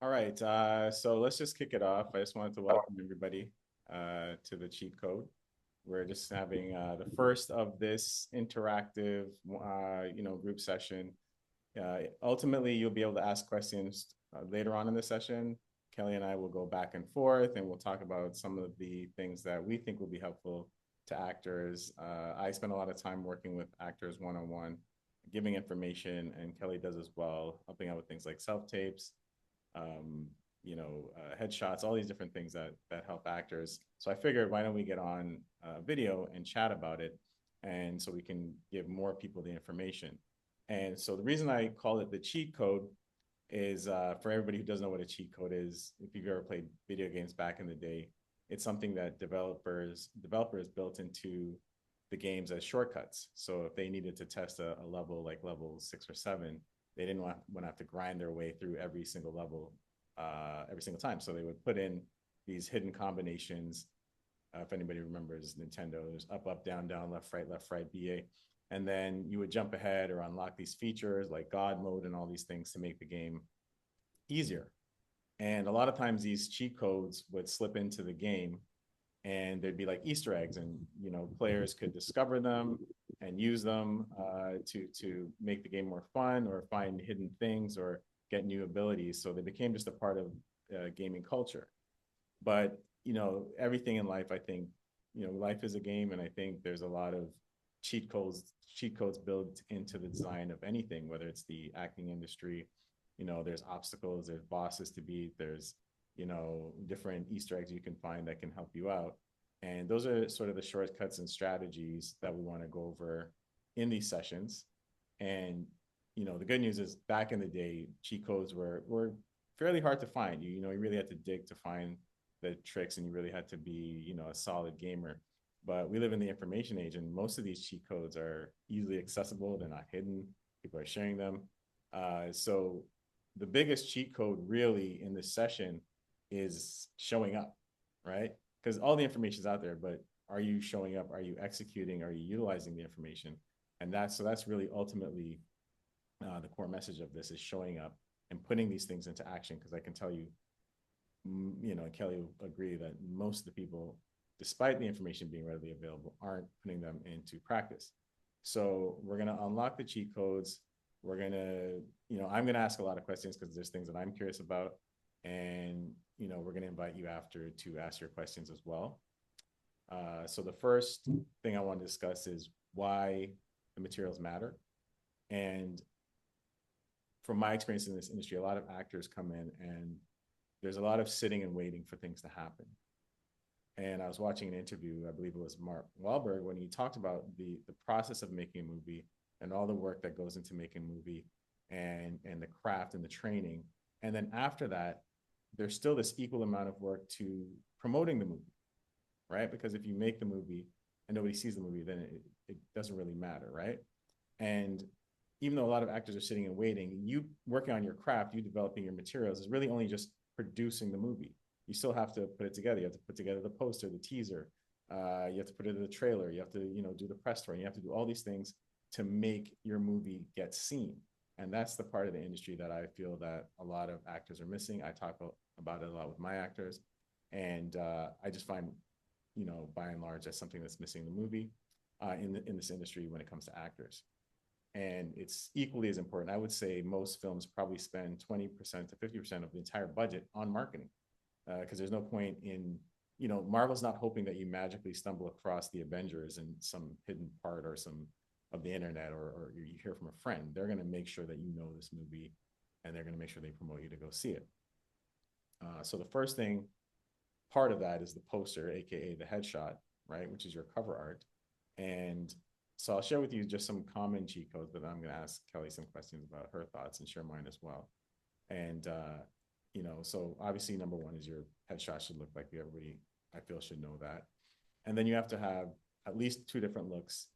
All right, so let's just kick it off. I just wanted to welcome everybody to the cheat code. We're just having the first of this interactive, group session. Ultimately, you'll be able to ask questions later on in the session. Kelly and I will go back and forth, and we'll talk about some of the things that we think will be helpful to actors. I spend a lot of time working with actors one-on-one, giving information, and Kelly does as well, helping out with things like self-tapes, um, headshots, all these different things that help actors. So I figured, why don't we get on video and chat about it, and so we can give more people the information. And so the reason I call it the cheat code is for everybody who doesn't know what a cheat code is. If you've ever played video games back in the day, it's something that developers built into the games as shortcuts. So if they needed to test a level like level 6 or 7, they didn't want to have to grind their way through every single level every single time. So they would put in these hidden combinations. If anybody remembers Nintendo, there's up, up, down, down, left, right, BA. And then you would jump ahead or unlock these features like God mode and all these things to make the game easier. And a lot of times these cheat codes would slip into the game and there'd be like Easter eggs, and players could discover them and use them to make the game more fun or find hidden things or get new abilities. So they became just a part of gaming culture. But everything in life, I think, life is a game, and I think there's a lot of cheat codes built into the design of anything, whether it's the acting industry. There's obstacles, there's bosses to beat, there's different Easter eggs you can find that can help you out. And those are sort of the shortcuts and strategies that we want to go over in these sessions. And the good news is, back in the day, cheat codes were fairly hard to find. You really had to dig to find the tricks, and you really had to be a solid gamer. But we live in the information age, and most of these cheat codes are easily accessible. They're not hidden. People are sharing them. So the biggest cheat code really in this session is showing up, right? Because all the information is out there, but are you showing up? Are you executing? Are you utilizing the information? And that's really ultimately the core message of this, is showing up and putting these things into action. Because I can tell you, Kelly will agree that most of the people, despite the information being readily available, aren't putting them into practice. So we're going to unlock the cheat codes. We're going to, I'm going to ask a lot of questions because there's things that I'm curious about. And, we're going to invite you after to ask your questions as well. So the first thing I want to discuss is why the materials matter. And from my experience in this industry, a lot of actors come in and there's a lot of sitting and waiting for things to happen. And I was watching an interview, I believe it was Mark Wahlberg, when he talked about the process of making a movie and all the work that goes into making a movie, and the craft and the training. And then after that, there's still this equal amount of work to promoting the movie, right? Because if you make the movie and nobody sees the movie, then it doesn't really matter, right? And even though a lot of actors are sitting and waiting, you working on your craft, you developing your materials, is really only just producing the movie. You still have to put it together. You have to put together the poster, the teaser. You have to put it in the trailer. You have to, do the press tour. You have to do all these things to make your movie get seen. And that's the part of the industry that I feel that a lot of actors are missing. I talk about it a lot with my actors, and I just find, by and large, that's something that's missing in the movie, in this industry when it comes to actors. And it's equally as important. I would say most films probably spend 20% to 50% of the entire budget on marketing, because there's no point in, Marvel's not hoping that you magically stumble across the Avengers in some hidden part or some of the internet, or you hear from a friend. They're going to make sure that you know this movie, and they're going to make sure they promote you to go see it. So the first thing, part of that, is the poster, aka the headshot, right, which is your cover art. And so I'll share with you just some common cheat codes, but I'm going to ask Kelly some questions about her thoughts and share mine as well. And so obviously number one is your headshot should look like you. Everybody, I feel, should know that. And then you have to have at least 2 different looks,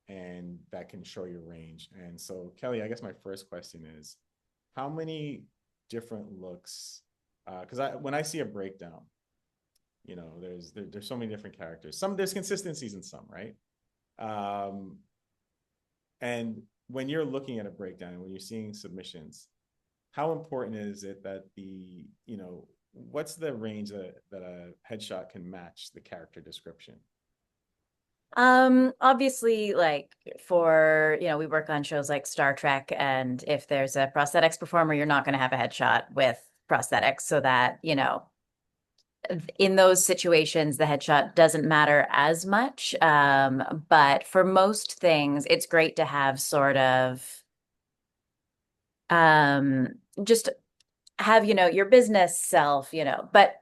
and that can show your range. And so, Kelly, I guess my first question is, how many different looks? Because when I see a breakdown, there's so many different characters. There's consistencies in some, right? And when you're looking at a breakdown and when you're seeing submissions, how important is it that what's the range that a headshot can match the character description? Obviously, like for, we work on shows like Star Trek, and if there's a prosthetics performer, you're not going to have a headshot with prosthetics, so that, in those situations, the headshot doesn't matter as much. But for most things, it's great to have sort of um just have, your business self, but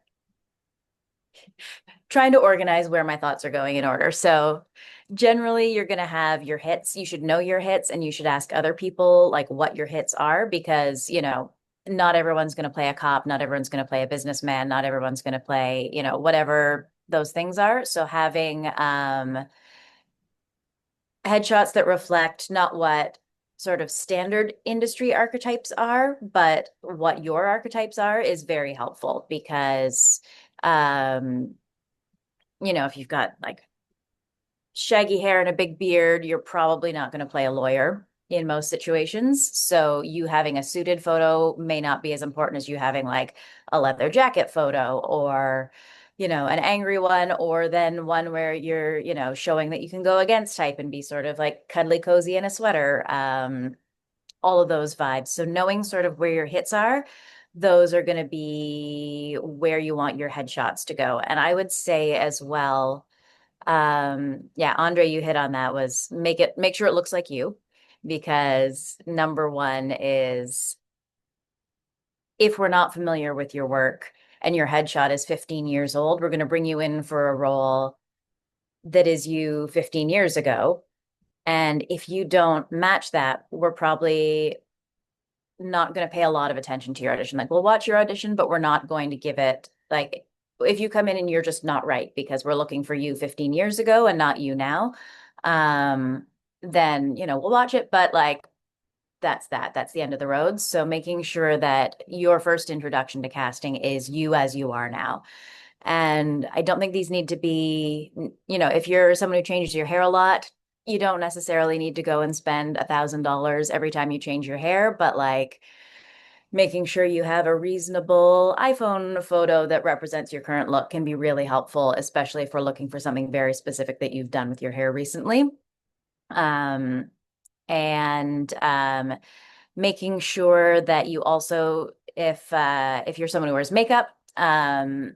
trying to organize where my thoughts are going in order. So generally you're going to have your hits. You should know your hits and you should ask other people like what your hits are because, not everyone's going to play a cop, not everyone's going to play a businessman, not everyone's going to play, whatever those things are. So having headshots that reflect not what sort of standard industry archetypes are, but what your archetypes are is very helpful because um if you've got like shaggy hair and a big beard, you're probably not going to play a lawyer in most situations. So you having a suited photo may not be as important as you having like a leather jacket photo or, an angry one, or then one where you're, showing that you can go against type and be sort of like cuddly cozy in a sweater. All of those vibes. So knowing sort of where your hits are, those are going to be where you want your headshots to go. And I would say as well, yeah, Andre, you hit on that was make sure it looks like you, because number one is if we're not familiar with your work and your headshot is 15 years old, we're going to bring you in for a role that is you 15 years ago. And if you don't match that, we're probably not going to pay a lot of attention to your audition. Like, we'll watch your audition, but we're not going to give it like if you come in and you're just not right because we're looking for you 15 years ago and not you now, um, then, we'll watch it, but like that's that. That's the end of the road. So making sure that your first introduction to casting is you as you are now. And I don't think these need to be, if you're someone who changes your hair a lot, you don't necessarily need to go and spend $1,000 every time you change your hair, but like making sure you have a reasonable iPhone photo that represents your current look can be really helpful, especially if we're looking for something very specific that you've done with your hair recently. Um, and making sure that you also, if you're someone who wears makeup, have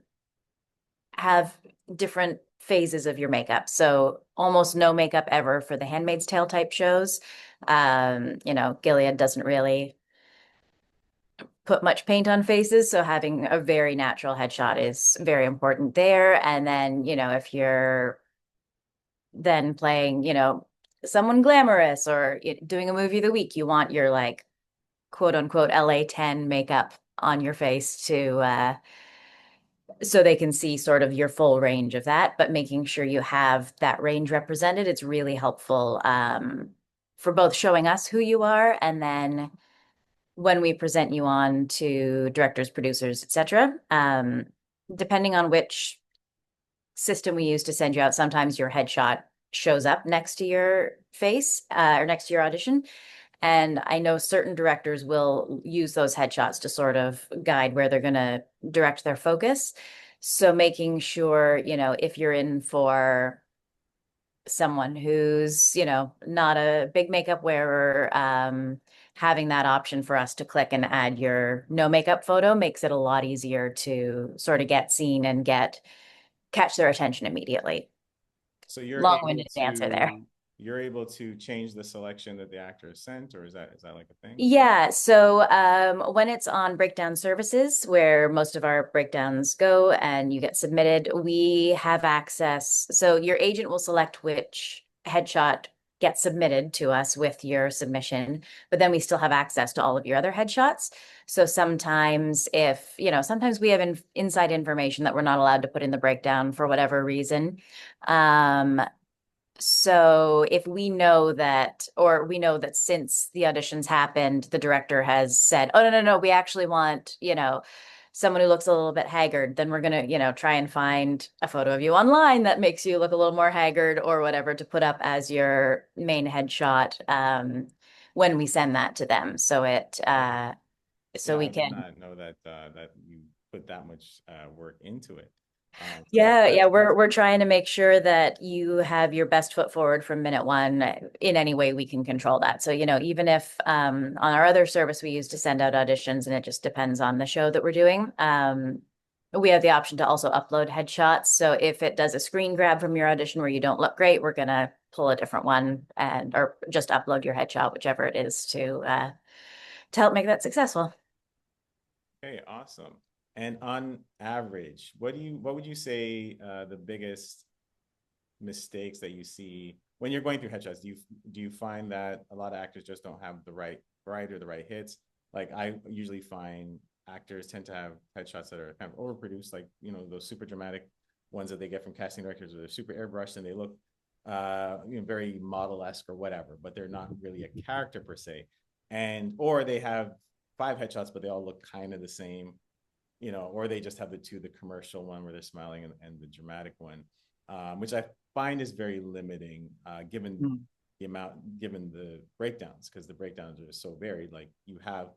different phases of your makeup. So almost no makeup ever for the Handmaid's Tale type shows. Gilead doesn't really put much paint on faces, so having a very natural headshot is very important there. And then, if you're then playing, someone glamorous or doing a movie of the week, you want your like quote unquote LA 10 makeup on your face to so they can see sort of your full range of that, but making sure you have that range represented, it's really helpful for both showing us who you are and then when we present you on to directors, producers, etc. Depending on which system we use to send you out, sometimes your headshot shows up next to your face or next to your audition. And I know certain directors will use those headshots to sort of guide where they're going to direct their focus. So making sure, if you're in for someone who's, not a big makeup wearer, having that option for us to click and add your no makeup photo makes it a lot easier to sort of get seen and catch their attention immediately. So you're able Long-winded answer there. change the selection that the actor has sent, or is that like a thing? Yeah, so when it's on breakdown services, where most of our breakdowns go and you get submitted, we have access. So your agent will select which headshot gets submitted to us with your submission, but then we still have access to all of your other headshots. So sometimes sometimes we have inside information that we're not allowed to put in the breakdown for whatever reason. Um, so if we know that, or we know that since the auditions happened, the director has said, oh, no, no, no, we actually want, someone who looks a little bit haggard, then we're going to, try and find a photo of you online that makes you look a little more haggard or whatever to put up as your main headshot when we send that to them. So so Yeah, we I did can. not know that that you put that much work into it. So Yeah, yeah, that's we're trying to make sure that you have your best foot forward from minute one in any way we can control that. So, even if on our other service we use to send out auditions and it just depends on the show that we're doing, we have the option to also upload headshots. So if it does a screen grab from your audition where you don't look great, we're gonna pull a different one and or just upload your headshot, whichever it is, to help make that successful. okay, awesome. And on average, what would you say the biggest mistakes that you see when you're going through headshots? Do you find that a lot of actors just don't have the right variety or the right hits? Like I usually find actors tend to have headshots that are kind of overproduced, like those super dramatic ones that they get from casting directors, where they're super airbrushed and they look very model-esque or whatever, but they're not really a character per se. And or they have five headshots, but they all look kind of the same, or they just have the commercial one where they're smiling and the dramatic one, which I find is very limiting, given Mm. given the breakdowns, because the breakdowns are so varied. Like you have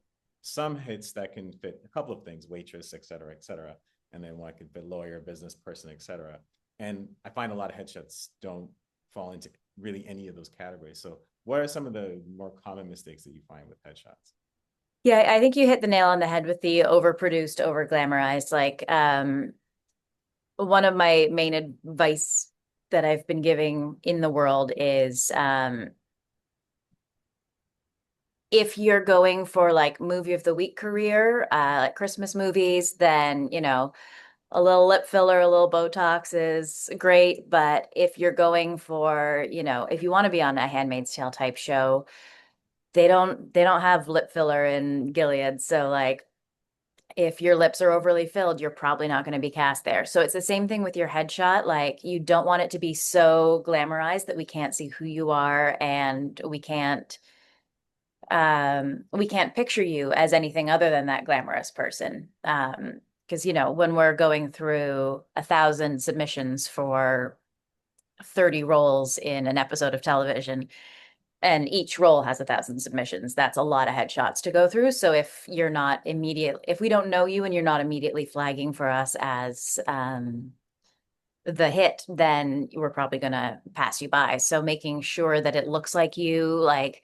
some hits that can fit a couple of things, waitress, et cetera, and then one can fit lawyer, business person, et cetera. And I find a lot of headshots don't fall into really any of those categories. So, what are some of the more common mistakes that you find with headshots? Yeah, I think you hit the nail on the head with the overproduced, over glamorized. Like, one of my main advice that I've been giving in the world is if you're going for like movie of the week career, like Christmas movies, then, a little lip filler, a little Botox is great. But if you're going for, if you want to be on a Handmaid's Tale type show, they don't have lip filler in Gilead. So like if your lips are overly filled, you're probably not going to be cast there. So it's the same thing with your headshot. Like you don't want it to be so glamorized that we can't see who you are and we can't picture you as anything other than that glamorous person. Because when we're going through 1,000 submissions for 30 roles in an episode of television, and each role has 1,000 submissions. That's a lot of headshots to go through. So if we don't know you and you're not immediately flagging for us as the hit, then we're probably going to pass you by. So making sure that it looks like you, like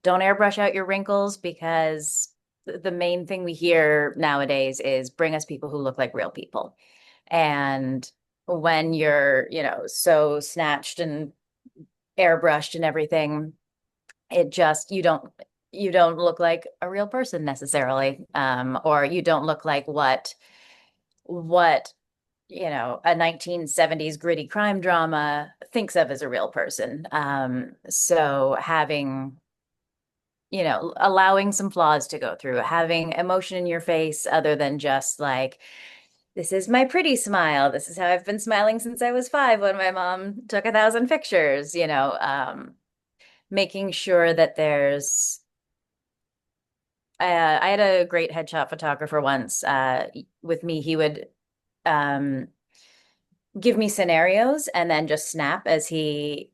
don't airbrush out your wrinkles, because the main thing we hear nowadays is bring us people who look like real people. And when you're, so snatched and airbrushed and everything, it just you don't look like a real person necessarily, or you don't look like what a 1970s gritty crime drama thinks of as a real person. So having allowing some flaws to go through, having emotion in your face other than just like, this is my pretty smile, this is how I've been smiling since I was 5 when my mom took 1,000 pictures, making sure that there's I had a great headshot photographer once with me. He would um, give me scenarios and then just snap as he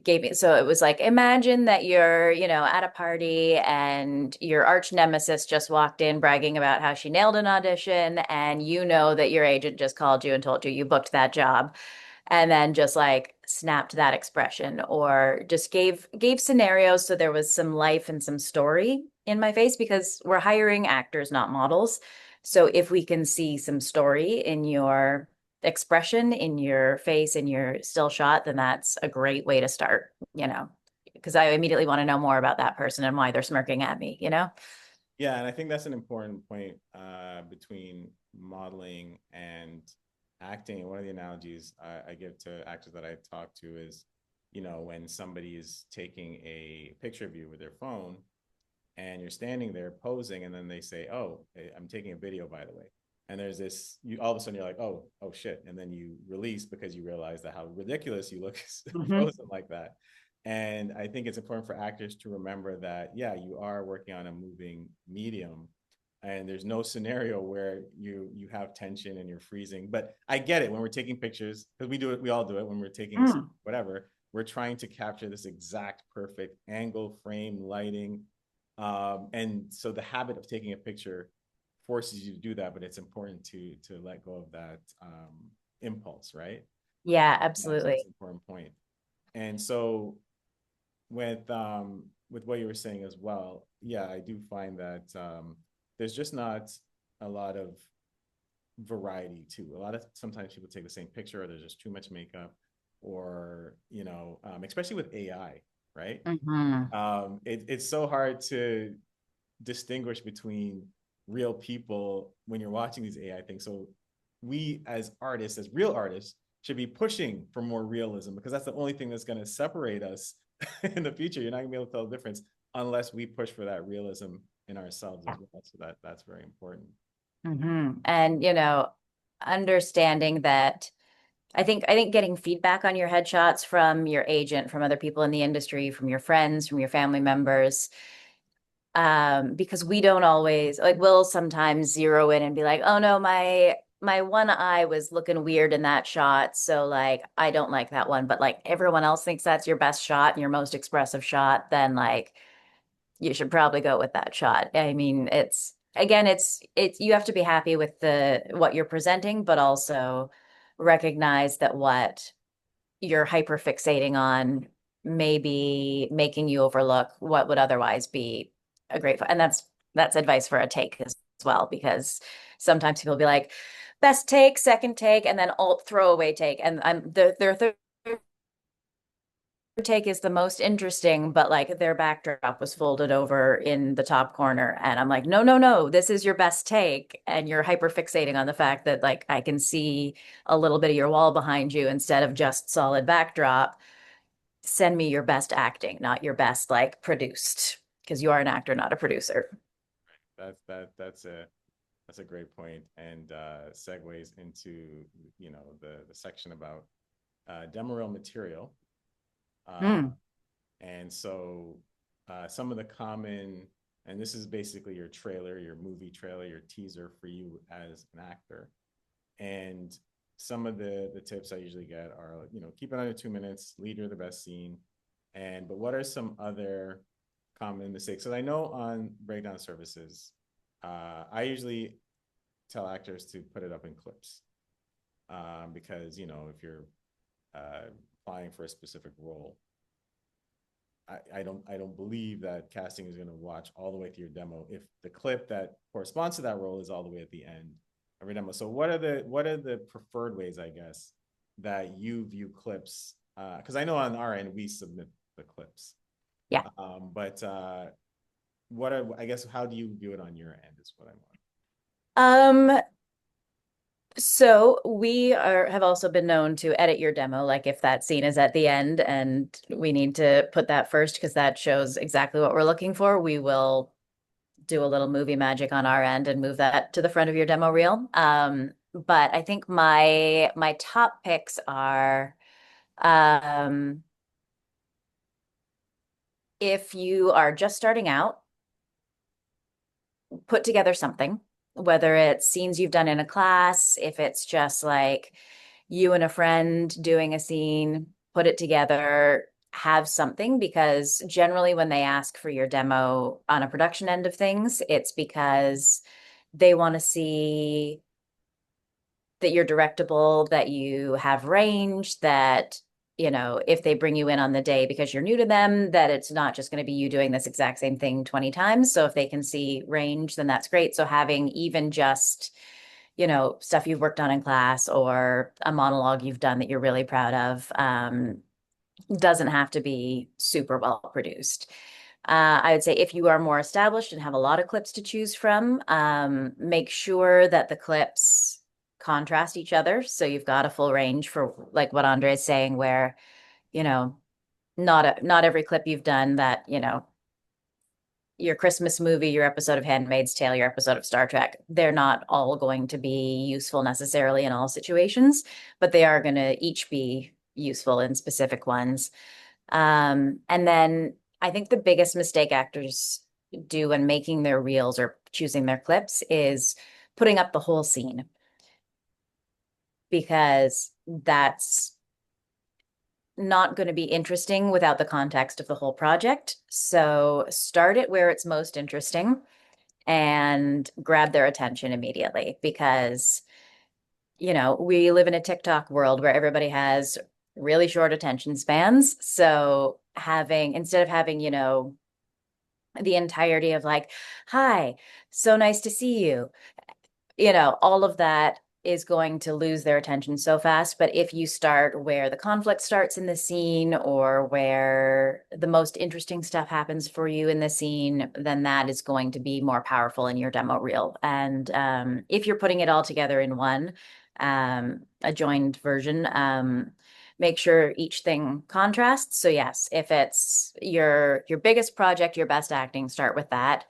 gave me. So it was like, imagine that you're, at a party and your arch nemesis just walked in bragging about how she nailed an audition, and you know that your agent just called you and told you booked that job, and then just like snapped that expression or just gave scenarios so there was some life and some story in my face, because we're hiring actors, not models. So if we can see some story in your expression, in your face, in your still shot, then that's a great way to start, because I immediately want to know more about that person and why they're smirking at me. Yeah, and I think that's an important point between modeling and acting. And one of the analogies I give to actors that I talk to is, when somebody is taking a picture of you with their phone and you're standing there posing, and then they say, "Oh, I'm taking a video, by the way." And there's this, all of a sudden you're like, "Oh shit!" And then you release because you realize that how ridiculous you look Mhm. posing like that. And I think it's important for actors to remember that, yeah, you are working on a moving medium, and there's no scenario where you have tension and you're freezing. But I get it when we're taking pictures, because we do it, we all do it when we're taking whatever. We're trying to capture this exact perfect angle, frame, lighting, And so the habit of taking a picture forces you to do that, but it's important to let go of that impulse, right? Yeah, That's absolutely. an important point. And so with what you were saying as well, yeah, I do find that there's just not a lot of variety too. A lot of sometimes people take the same picture, or there's just too much makeup, or especially with AI, right? Hmm. It's so hard to distinguish between real people when you're watching these AI things. So we as artists, as real artists, should be pushing for more realism because that's the only thing that's going to separate us in the future. You're not going to be able to tell the difference unless we push for that realism in ourselves as well. So that's very important. Hmm. And, understanding that I think getting feedback on your headshots from your agent, from other people in the industry, from your friends, from your family members, because we don't always like we'll sometimes zero in and be like, oh no, my one eye was looking weird in that shot, so like I don't like that one, but like everyone else thinks that's your best shot and your most expressive shot, then like you should probably go with that shot. I mean, it's again, it's you have to be happy with the what you're presenting, but also recognize that what you're hyper fixating on may be making you overlook what would otherwise be a great, and that's advice for a take as well, because sometimes people be like, best take, second take, and then alt throwaway take, and their third take is the most interesting, but like their backdrop was folded over in the top corner. And I'm like, no, no, no, this is your best take. And you're hyper fixating on the fact that like I can see a little bit of your wall behind you instead of just solid backdrop. Send me your best acting, not your best like produced, because you are an actor, not a producer. That's a great point, and segues into the section about demo reel material. Uh, Hmm. and so some of the common, and this is basically your trailer, your movie trailer, your teaser for you as an actor. And some of the tips I usually get are, keep it under 2 minutes, leader the best scene. But what are some other common mistakes? So I know on breakdown services, I usually tell actors to put it up in clips because if you're applying for a specific role, I don't believe that casting is going to watch all the way through your demo if the clip that corresponds to that role is all the way at the end of your demo. So what are the preferred ways, I guess, that you view clips? Because I know on our end we submit the clips, Yeah. but what are I guess how do you view it on your end is what I want. Um, so we have also been known to edit your demo, like if that scene is at the end and we need to put that first because that shows exactly what we're looking for, we will do a little movie magic on our end and move that to the front of your demo reel. But I think my top picks are um, if you are just starting out, put together something, whether it's scenes you've done in a class, if it's just like you and a friend doing a scene, put it together, have something, because generally when they ask for your demo on a production end of things, it's because they want to see that you're directable, that you have range, that, if they bring you in on the day because you're new to them, that it's not just going to be you doing this exact same thing 20 times. So if they can see range, then that's great. So having even just, stuff you've worked on in class or a monologue you've done that you're really proud of, doesn't have to be super well produced. I would say if you are more established and have a lot of clips to choose from, make sure that the clips contrast each other. So you've got a full range for like what Andre is saying, where, you know, not every clip you've done that, your Christmas movie, your episode of Handmaid's Tale, your episode of Star Trek, they're not all going to be useful necessarily in all situations, but they are going to each be useful in specific ones. And then I think the biggest mistake actors do when making their reels or choosing their clips is putting up the whole scene, because that's not going to be interesting without the context of the whole project. So start it where it's most interesting and grab their attention immediately because, we live in a TikTok world where everybody has really short attention spans. So instead of having, the entirety of like, hi, so nice to see you, all of that is going to lose their attention so fast. But if you start where the conflict starts in the scene or where the most interesting stuff happens for you in the scene, then that is going to be more powerful in your demo reel. And if you're putting it all together in a joined version, make sure each thing contrasts. So yes, if it's your biggest project, your best acting, start with that.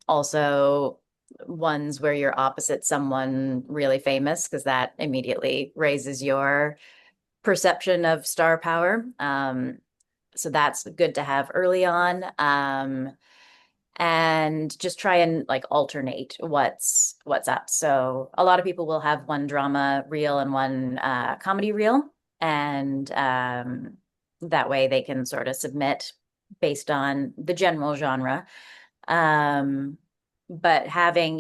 Also ones where you're opposite someone really famous, because that immediately raises your perception of star power. So that's good to have early on. And just try and like alternate what's up. So a lot of people will have one drama reel and one comedy reel, and that way they can sort of submit based on the general genre. But having,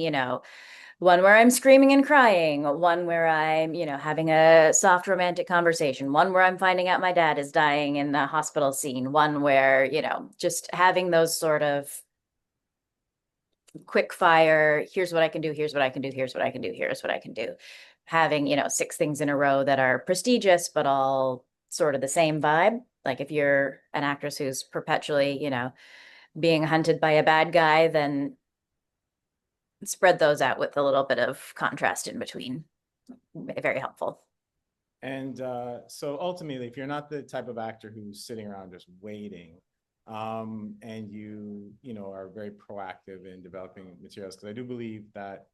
one where I'm screaming and crying, one where I'm, having a soft romantic conversation, one where I'm finding out my dad is dying in the hospital scene, one where, just having those sort of quick fire, here's what I can do, here's what I can do, here's what I can do, here's what I can do. Having, 6 things in a row that are prestigious, but all sort of the same vibe. Like if you're an actress who's perpetually, being hunted by a bad guy, then spread those out with a little bit of contrast in between. Very helpful. And so ultimately, if you're not the type of actor who's sitting around just waiting, and you are very proactive in developing materials, because I do believe that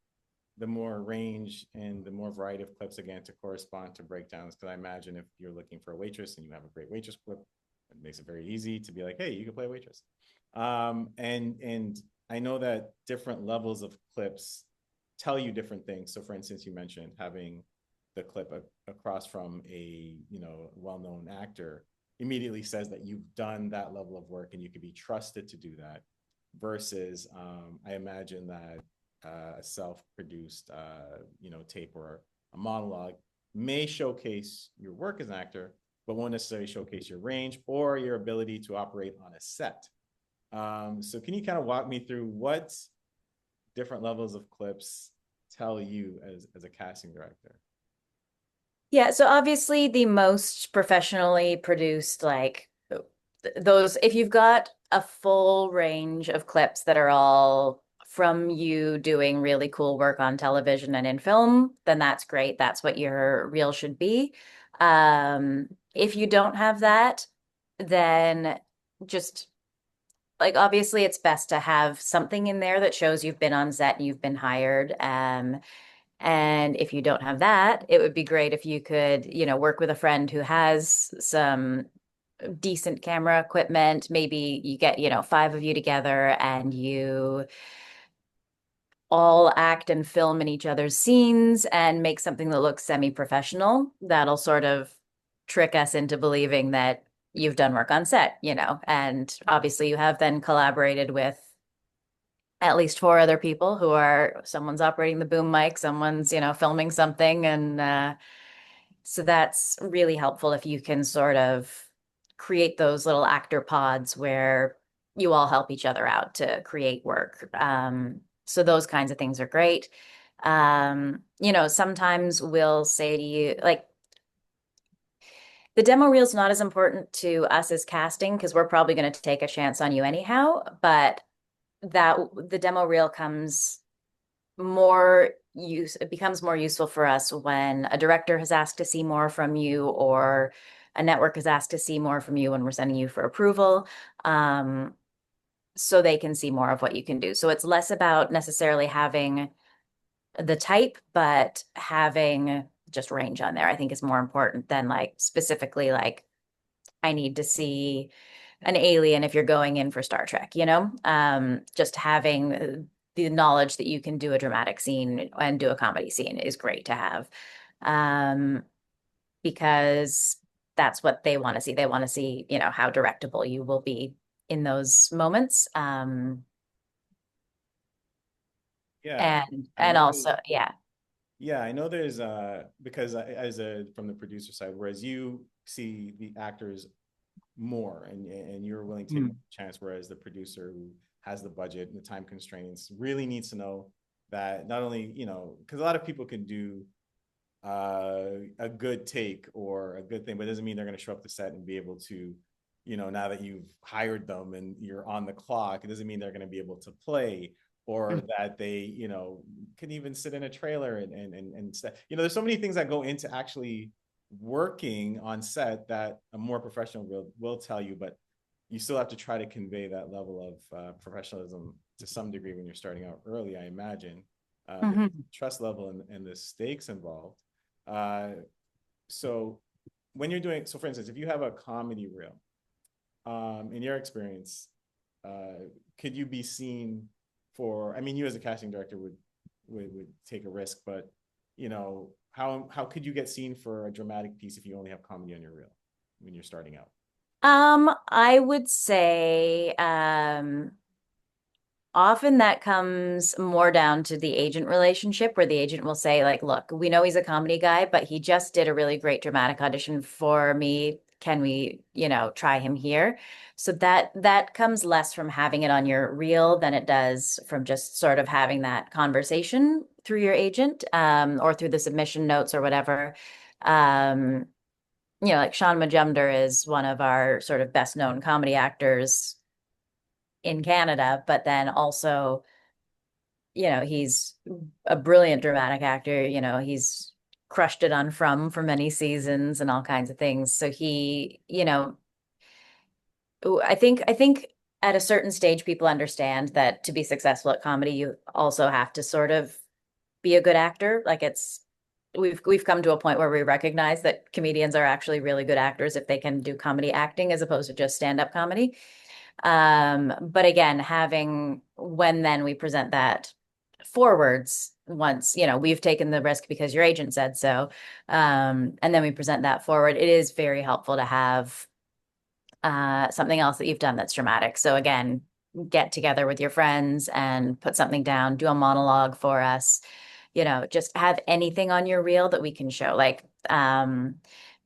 the more range and the more variety of clips, again, to correspond to breakdowns, because I imagine if you're looking for a waitress and you have a great waitress clip, it makes it very easy to be like, hey, you can play a waitress. And I know that different levels of clips tell you different things. So for instance, you mentioned having the clip across from a well-known actor immediately says that you've done that level of work and you can be trusted to do that, versus I imagine that a self-produced tape or a monologue may showcase your work as an actor, but won't necessarily showcase your range or your ability to operate on a set. So can you kind of walk me through what different levels of clips tell you as a casting director? Yeah, so obviously the most professionally produced, like those, if you've got a full range of clips that are all from you doing really cool work on television and in film, then that's great. That's what your reel should be. If you don't have that, then just like obviously it's best to have something in there that shows you've been on set and you've been hired. And if you don't have that, it would be great if you could, work with a friend who has some decent camera equipment. Maybe you get, 5 of you together and you all act and film in each other's scenes and make something that looks semi-professional. That'll sort of trick us into believing that you've done work on set, and obviously you have then collaborated with at least 4 other people who are someone's operating the boom mic, someone's, filming something. And so that's really helpful if you can sort of create those little actor pods where you all help each other out to create work. So those kinds of things are great. Sometimes we'll say to you, like, the demo reel is not as important to us as casting because we're probably going to take a chance on you anyhow, but that the demo reel it becomes more useful for us when a director has asked to see more from you or a network has asked to see more from you when we're sending you for approval, so they can see more of what you can do. So it's less about necessarily having the type, but having just range on there, I think is more important than like specifically like I need to see an alien if you're going in for Star Trek, just having the knowledge that you can do a dramatic scene and do a comedy scene is great to have. Because that's what they want to see. They want to see, you know, how directable you will be in those moments. Yeah, I And know there's, also, yeah. yeah, I know there's because as a from the producer side, whereas you see the actors more and you're willing to take a Mm. chance, whereas the producer who has the budget and the time constraints really needs to know that not only, you know, because a lot of people can do a good take or a good thing, but it doesn't mean they're going to show up to set and be able to, you know, now that you've hired them and you're on the clock, it doesn't mean they're going to be able to play or that they, you know, can even sit in a trailer and you know, there's so many things that go into actually working on set that a more professional will tell you, but you still have to try to convey that level of professionalism to some degree when you're starting out early, I imagine. The Mhm. trust level and the stakes involved. Uh, so when you're doing, so for instance, if you have a comedy reel, in your experience, could you be seen for, I mean, you as a casting director would take a risk, but you know, how could you get seen for a dramatic piece if you only have comedy on your reel when you're starting out? I would say, often that comes more down to the agent relationship where the agent will say, like, look, we know he's a comedy guy, but he just did a really great dramatic audition for me. Can we, you know, try him here? So that comes less from having it on your reel than it does from just sort of having that conversation through your agent, or through the submission notes or whatever. Um, you know, like Sean Majumder is one of our sort of best known comedy actors in Canada, but then also, you know, he's a brilliant dramatic actor. You know, he's crushed it on From for many seasons and all kinds of things. So he, you know, I think at a certain stage people understand that to be successful at comedy, you also have to sort of be a good actor. Like it's we've come to a point where we recognize that comedians are actually really good actors if they can do comedy acting as opposed to just stand-up comedy. But again, having when then we present that forwards once, you know, we've taken the risk because your agent said so. And then we present that forward. It is very helpful to have something else that you've done that's dramatic. So again, get together with your friends and put something down, do a monologue for us, you know, just have anything on your reel that we can show. Like,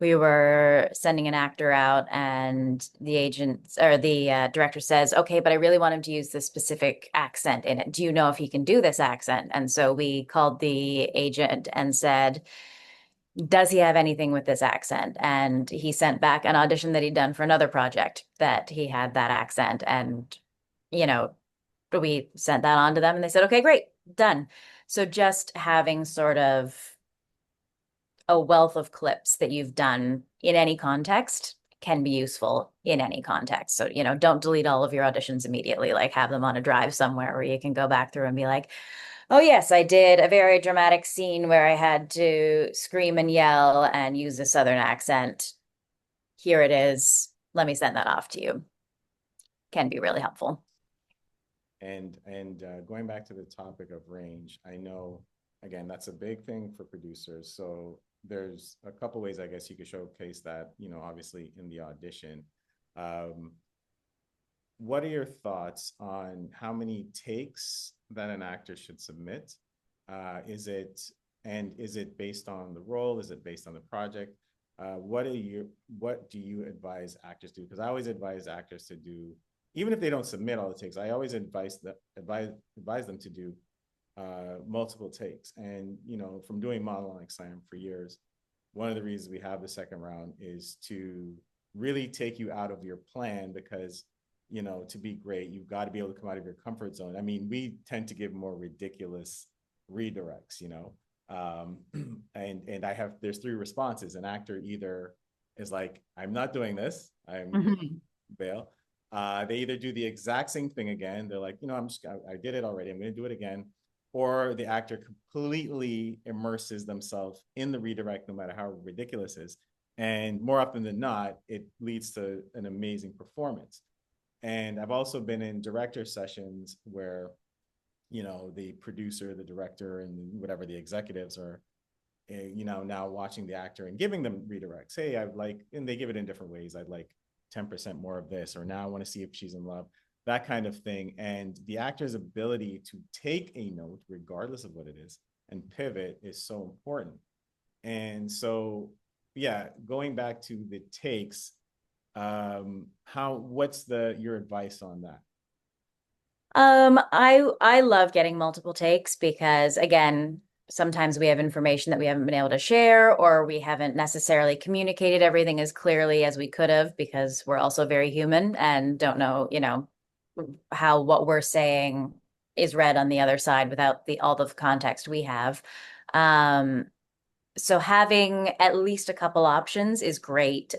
we were sending an actor out and the agent or the director says, okay, but I really want him to use this specific accent in it. Do you know if he can do this accent? And so we called the agent and said, does he have anything with this accent? And he sent back an audition that he'd done for another project that he had that accent. And, you know, we sent that on to them and they said, okay, great, done. So just having sort of a wealth of clips that you've done in any context can be useful in any context. So, you know, don't delete all of your auditions immediately, like have them on a drive somewhere where you can go back through and be like, oh, yes, I did a very dramatic scene where I had to scream and yell and use a Southern accent. Here it is. Let me send that off to you. Can be really helpful. And going back to the topic of range, I know again that's a big thing for producers. So there's a couple ways I guess you could showcase that. You know, obviously in the audition. Um, what are your thoughts on how many takes that an actor should submit? Is it is it based on the role? Is it based on the project? What do you advise actors to do? Because I always advise actors to do, even if they don't submit all the takes, I always advise them to do multiple takes. And you know, from doing modeling slam for years, one of the reasons we have the second round is to really take you out of your plan because you know to be great you've got to be able to come out of your comfort zone. I mean, we tend to give more ridiculous redirects, you know. And I have there's three responses. An actor either is like, I'm not doing this, I'm Mhm. bail. They either do the exact same thing again, they're like, you know, I did it already, I'm going to do it again. Or the actor completely immerses themselves in the redirect no matter how ridiculous it is, and more often than not it leads to an amazing performance. And I've also been in director sessions where, you know, the producer, the director, and whatever the executives are you know, now watching the actor and giving them redirects. Hey, I'd like, and they give it in different ways. I'd like 10% more of this, or now I want to see if she's in love, that kind of thing. And the actor's ability to take a note, regardless of what it is, and pivot is so important. And so, yeah, going back to the takes, what's your advice on that? I love getting multiple takes because again, sometimes we have information that we haven't been able to share, or we haven't necessarily communicated everything as clearly as we could have because we're also very human and don't know, how what we're saying is read on the other side without the all the context we have. Um, so having at least a couple options is great.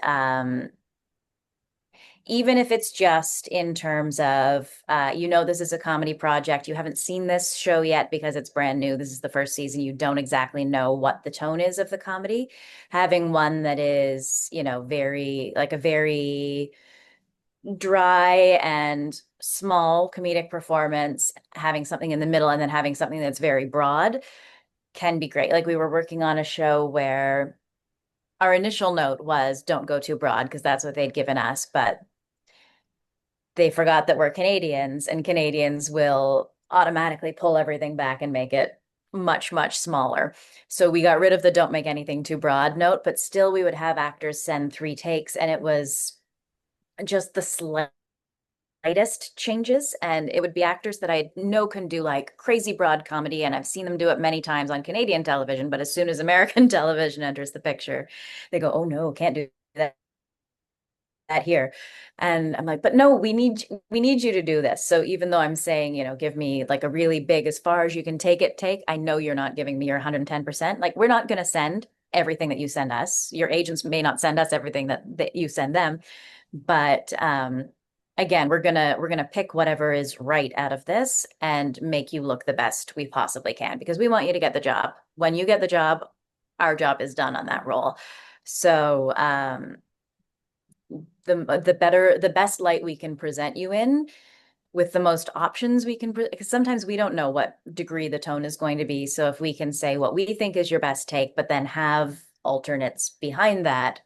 Even if it's just in terms of, this is a comedy project. You haven't seen this show yet because it's brand new. This is the first season. You don't exactly know what the tone is of the comedy. Having one that is, like a very dry and small comedic performance, having something in the middle, and then having something that's very broad can be great. Like we were working on a show where our initial note was don't go too broad because that's what they'd given us, but they forgot that we're Canadians, and Canadians will automatically pull everything back and make it much, much smaller. So we got rid of the don't make anything too broad note, but still we would have actors send 3 takes, and it was just the slightest changes. And it would be actors that I know can do like crazy broad comedy, and I've seen them do it many times on Canadian television. But as soon as American television enters the picture, they go, oh no, can't do that here. And I'm like, but no, we need you to do this. So even though I'm saying, give me like a really big, as far as you can take, I know you're not giving me your 110%. Like we're not going to send everything that you send us. Your agents may not send us everything that you send them. But again, we're gonna pick whatever is right out of this and make you look the best we possibly can because we want you to get the job. When you get the job, our job is done on that role. So the best light we can present you in with the most options we can, because sometimes we don't know what degree the tone is going to be. So if we can say what we think is your best take, but then have alternates behind that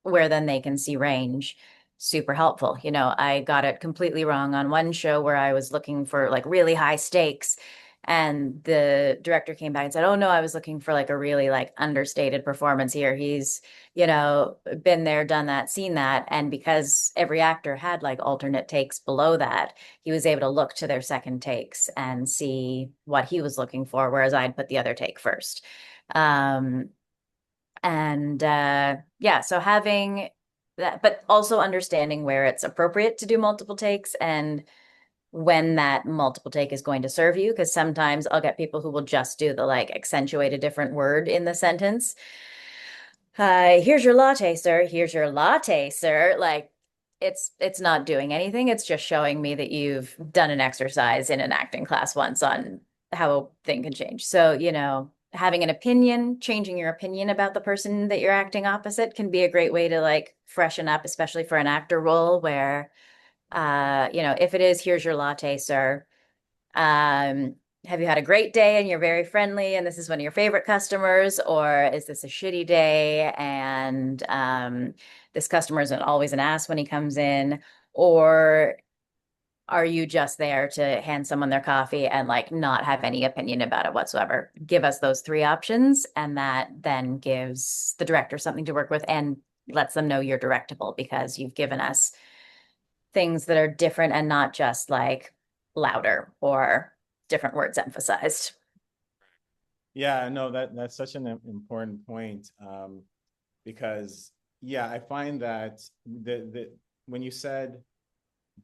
where then they can see range, super helpful. I got it completely wrong on one show where I was looking for like really high stakes, and the director came back and said, oh no, I was looking for like a really like understated performance here. He's, been there, done that, seen that. And because every actor had like alternate takes below that, he was able to look to their second takes and see what he was looking for, whereas I'd put the other take first. And yeah, so having that, but also understanding where it's appropriate to do multiple takes and when that multiple take is going to serve you. Because sometimes I'll get people who will just do the like accentuate a different word in the sentence. Here's your latte, sir. Here's your latte, sir. Like it's not doing anything. It's just showing me that you've done an exercise in an acting class once on how a thing can change. So, having an opinion, changing your opinion about the person that you're acting opposite can be a great way to like freshen up, especially for an actor role where, if it is, here's your latte, sir. Um, have you had a great day and you're very friendly and this is one of your favorite customers, or is this a shitty day and this customer isn't always an ass when he comes in, or are you just there to hand someone their coffee and like not have any opinion about it whatsoever? Give us those 3 options, and that then gives the director something to work with and lets them know you're directable because you've given us things that are different and not just like louder or different words emphasized. Yeah, no, that's such an important point, because yeah, I find that the when you said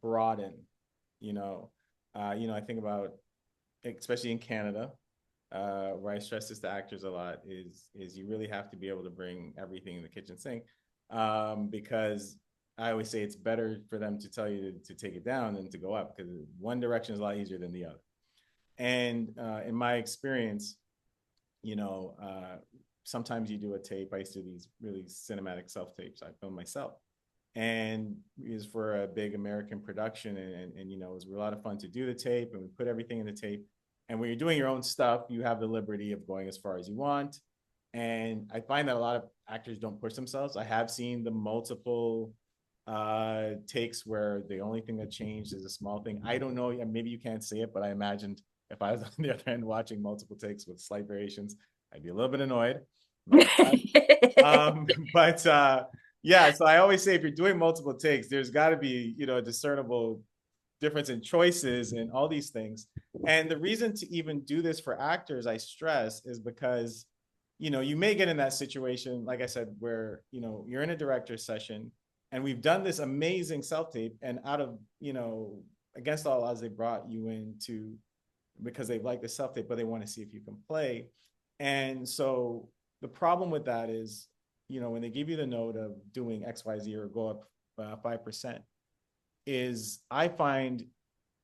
broaden, I think about, especially in Canada, where I stress this to actors a lot, is you really have to be able to bring everything in the kitchen sink, because I always say it's better for them to tell you to take it down than to go up because one direction is a lot easier than the other. And in my experience, you know, uh, sometimes you do a tape. I used to do these really cinematic self tapes. I filmed myself, and it was for a big American production, and it was a lot of fun to do the tape, and we put everything in the tape. And when you're doing your own stuff, you have the liberty of going as far as you want. And I find that a lot of actors don't push themselves. I have seen the multiple takes where the only thing that changed is a small thing. I don't know, maybe you can't say it, but I imagined if I was on the other end watching multiple takes with slight variations, I'd be a little bit annoyed. My bad. But yeah, so I always say if you're doing multiple takes, there's got to be, you know, a discernible difference in choices and all these things. And the reason to even do this for actors, I stress, is because, you know, you may get in that situation, like I said, where, you know, you're in a director's session and we've done this amazing self tape, and out of, you know, against all odds, they brought you in to, because they like the self tape, but they want to see if you can play. And so the problem with that is, you know, when they give you the note of doing XYZ or go up 5%, is I find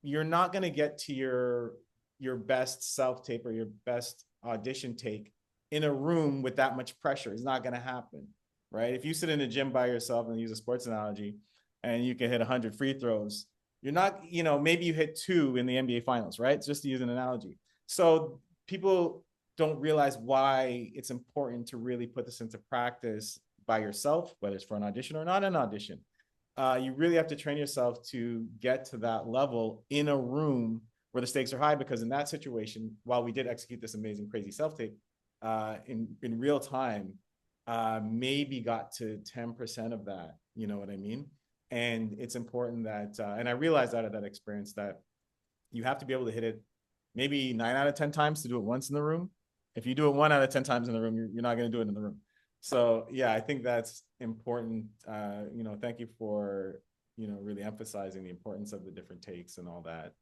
you're not going to get to your best self tape or your best audition take in a room with that much pressure. It's not going to happen, right? If you sit in a gym by yourself and use a sports analogy and you can hit 100 free throws, you're not, you know, maybe you hit 2 in the NBA finals, right? It's just to use an analogy. So people don't realize why it's important to really put this into practice by yourself, whether it's for an audition or not an audition. You really have to train yourself to get to that level in a room where the stakes are high, because in that situation, while we did execute this amazing crazy self tape in real time, maybe got to 10% of that, you know what I mean? And it's important that and I realized out of that experience that you have to be able to hit it maybe 9 out of 10 times to do it once in the room. If you do it 1 out of 10 times in the room, you're not going to do it in the room. So yeah, I think that's important. You know, thank you for, you know, really emphasizing the importance of the different takes and all that.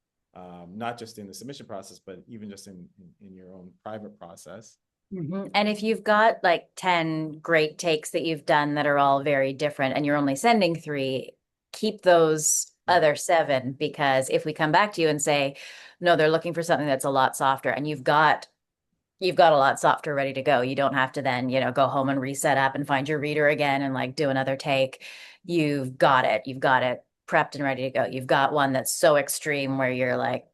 Not just in the submission process, but even just in your own private process. Mhm. And if you've got like 10 great takes that you've done that are all very different and you're only sending 3, keep those other 7, because if we come back to you and say, no, they're looking for something that's a lot softer, and you've got a lot softer ready to go. You don't have to then, you know, go home and reset up and find your reader again and like do another take. You've got it. You've got it prepped and ready to go. You've got one that's so extreme where you're like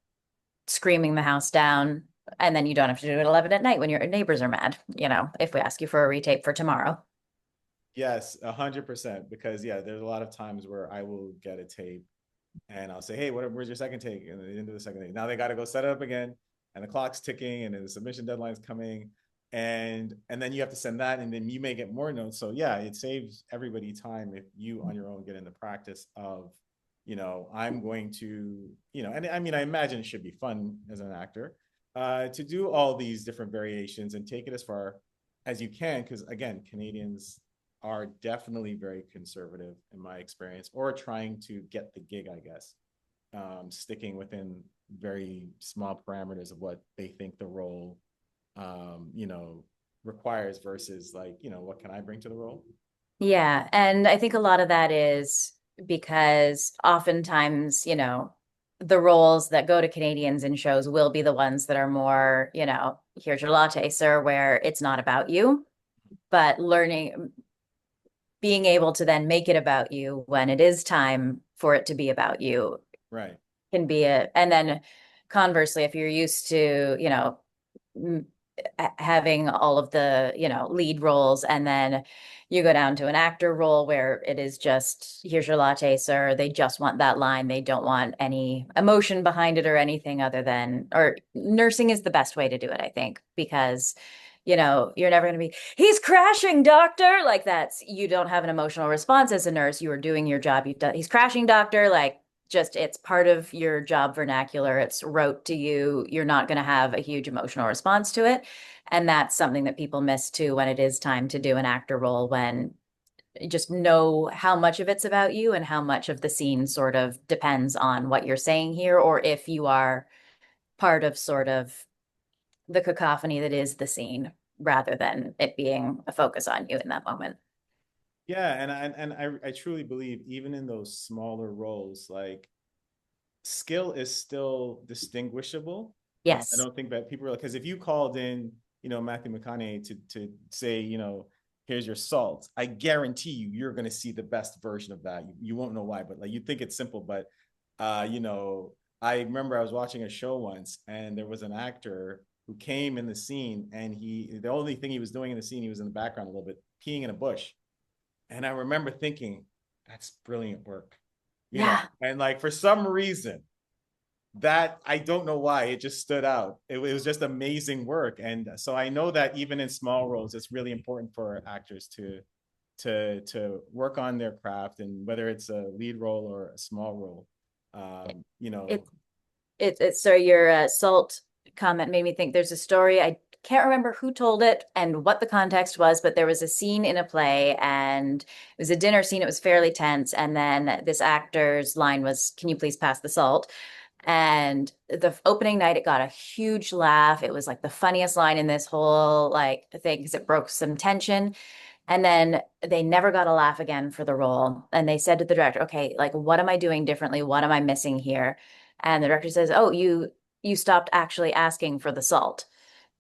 screaming the house down, and then you don't have to do it 11 at night when your neighbors are mad, you know, if we ask you for a retape for tomorrow. Yes, 100%. Because yeah, there's a lot of times where I will get a tape and I'll say, hey, where's your second take? And they didn't do the second take. Now they got to go set it up again, and the clock's ticking, and then the submission deadline's coming, and then you have to send that, and then you may get more notes. So yeah, it saves everybody time if you on your own get in the practice of, you know, I'm going to, you know, and I mean, I imagine it should be fun as an actor to do all these different variations and take it as far as you can, because again, Canadians are definitely very conservative in my experience, or trying to get the gig, I guess, sticking within very small parameters of what they think the role, you know, requires versus like, you know, what can I bring to the role? Yeah. And I think a lot of that is because oftentimes, you know, the roles that go to Canadians in shows will be the ones that are more, you know, here's your latte, sir, where it's not about you, but being able to then make it about you when it is time for it to be about you Right. can be and then conversely, if you're used to, you know, having all of the, you know, lead roles, and then you go down to an actor role where it is just, here's your latte, sir. They just want that line. They don't want any emotion behind it or anything other than, or nursing is the best way to do it, I think, because you know, you're never going to be, he's crashing, doctor. Like that's, you don't have an emotional response as a nurse. You are doing your job. You've done, he's crashing, doctor. Like just, it's part of your job vernacular. It's rote to you. You're not going to have a huge emotional response to it. And that's something that people miss too when it is time to do an actor role, when you just know how much of it's about you and how much of the scene sort of depends on what you're saying here, or if you are part of sort of the cacophony that is the scene rather than it being a focus on you in that moment. Yeah, and I truly believe even in those smaller roles, like skill is still distinguishable. I Yes. don't think that people are, because if you called in, you know, Matthew McConaughey to say, you know, here's your salt, I guarantee you, you're going to see the best version of that. You won't know why, but like you think it's simple, but you know, I remember I was watching a show once, and there was an actor who came in the scene, and the only thing he was doing in the scene, he was in the background a little bit, peeing in a bush. And I remember thinking, that's brilliant work, Yeah. and like for some reason, that I don't know why it just stood out. It was just amazing work. And so I know that even in small roles, it's really important for actors to work on their craft, and whether it's a lead role or a small role. You know. It so your salt comment made me think there's a story. I can't remember who told it and what the context was, but there was a scene in a play and it was a dinner scene. It was fairly tense. And then this actor's line was, "Can you please pass the salt?" And the opening night, it got a huge laugh. It was like the funniest line in this whole like thing because it broke some tension. And then they never got a laugh again for the role. And they said to the director, "Okay, like what am I doing differently? What am I missing here?" And the director says, "Oh, you stopped actually asking for the salt."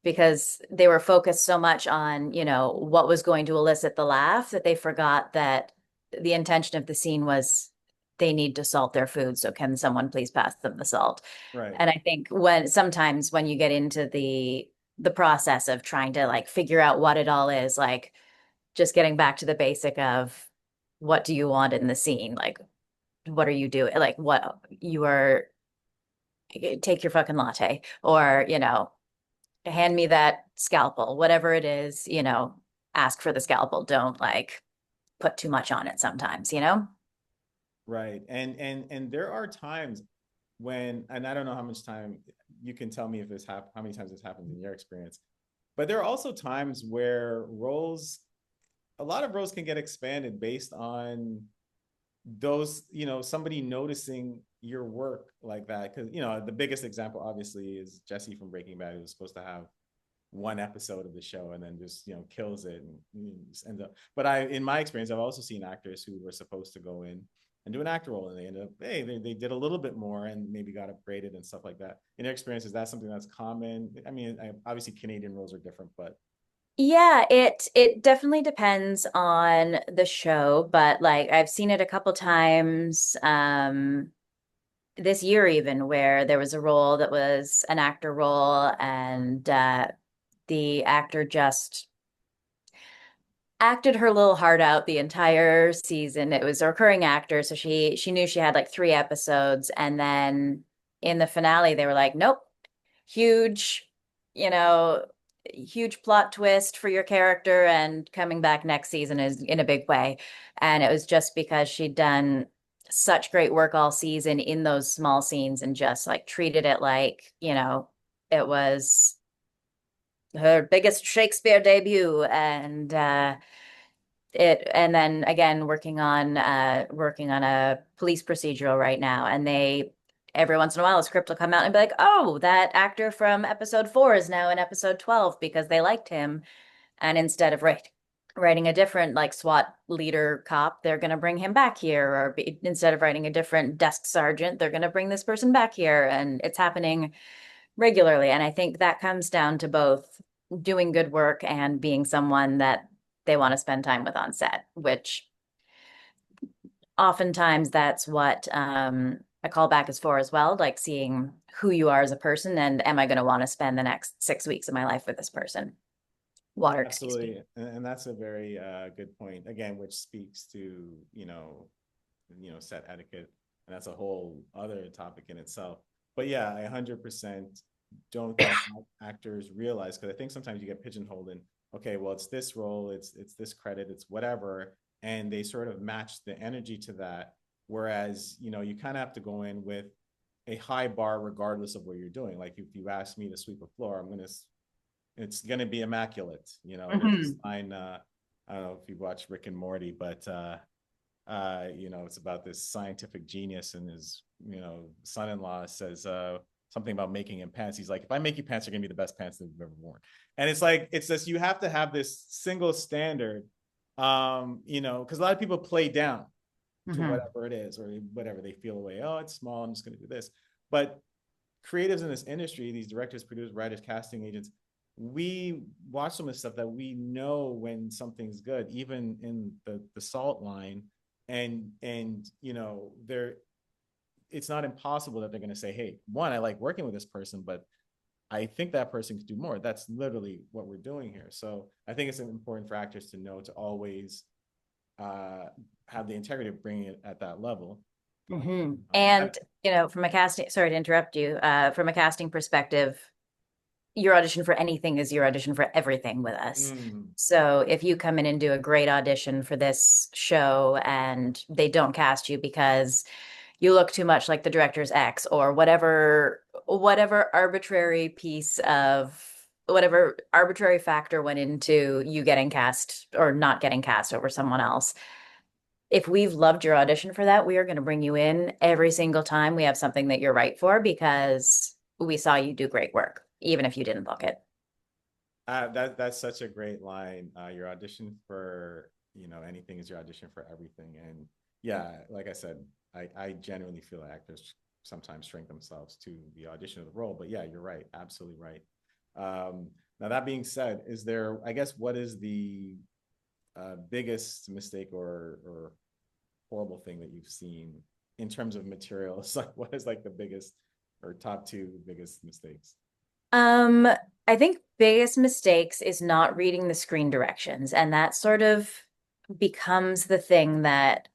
Because they were focused so much on, what was going to elicit the laugh that they forgot that the intention of the scene was they need to salt their food. So can someone please pass them the salt? Right. And I think sometimes when you get into the process of trying to like figure out what it all is, like just getting back to the basic of what do you want in the scene? Like, what are you doing? Like, what you are, take your fucking latte or, hand me that scalpel, whatever it is, ask for the scalpel. Don't like put too much on it sometimes. Right. And there are times when, and I don't know how much time you can tell me if how many times this happens in your experience, but there are also times where a lot of roles can get expanded based on those, somebody noticing your work like that. Because, the biggest example obviously is Jesse from Breaking Bad, who was supposed to have one episode of the show and then just kills it and just ends up. But in my experience, I've also seen actors who were supposed to go in and do an actor role, and they ended up, hey, they did a little bit more and maybe got upgraded and stuff like that. In your experience, is that something that's common? I mean, obviously Canadian roles are different, but Yeah, it definitely depends on the show, but like I've seen it a couple times this year even where there was a role that was an actor role and the actor just acted her little heart out the entire season. It was a recurring actor, so she knew she had like 3 episodes, and then in the finale they were like, "Nope, huge, you know, huge plot twist for your character, and coming back next season is in a big way." And it was just because she'd done such great work all season in those small scenes and just like treated it like, it was her biggest Shakespeare debut and then again working on a police procedural right now, and they every once in a while a script will come out and be like, "Oh, that actor from episode 4 is now in episode 12 because they liked him." And instead of writing a different like SWAT leader cop, they're going to bring him back here, or instead of writing a different desk sergeant, they're going to bring this person back here, and it's happening regularly. And I think that comes down to both doing good work and being someone that they want to spend time with on set, which oftentimes that's what a callback is for as well, like seeing who you are as a person and am I going to want to spend the next 6 weeks of my life with this person? Water, excuse me. absolutely. And that's a very good point again, which speaks to set etiquette, and that's a whole other topic in itself. But yeah, I 100% don't think actors realize, because I think sometimes you get pigeonholed in, okay, well, it's this role, it's this credit, it's whatever, and they sort of match the energy to that. Whereas you kind of have to go in with a high bar regardless of what you're doing. Like if you ask me to sweep a floor, it's gonna be immaculate. There's this Mhm. line. I don't know if you watch Rick and Morty, but it's about this scientific genius, and his, son-in-law says something about making him pants. He's like, if I make you pants, you're gonna be the best pants that you've ever worn. And it's like, it's just, you have to have this single standard, because a lot of people play down to Mhm. whatever it is, or whatever they feel away. Oh, it's small, I'm just gonna do this. But creatives in this industry, these directors, producers, writers, casting agents, we watch some of the stuff that we know when something's good, even in the salt line, and they're it's not impossible that they're going to say, hey, one, I like working with this person, but I think that person could do more. That's literally what we're doing here. So I think it's important for actors to know to always uh, have the integrity of bringing it at that level. Mm-hmm. And, from a casting, sorry to interrupt you, from a casting perspective, your audition for anything is your audition for everything with us. Mm. So if you come in and do a great audition for this show and they don't cast you because you look too much like the director's ex or whatever whatever arbitrary factor went into you getting cast or not getting cast over someone else. If we've loved your audition for that, we are going to bring you in every single time we have something that you're right for because we saw you do great work, even if you didn't book it. That's such a great line. Your audition for anything is your audition for everything. And yeah, like I said, I genuinely feel like actors sometimes shrink themselves to the audition of the role. But yeah, you're right, absolutely right. Now that being said, is there? I guess what is the biggest mistake or horrible thing that you've seen in terms of materials? Like, what is like the biggest or top two biggest mistakes? Um, I think biggest mistakes is not reading the screen directions, and that sort of becomes the thing that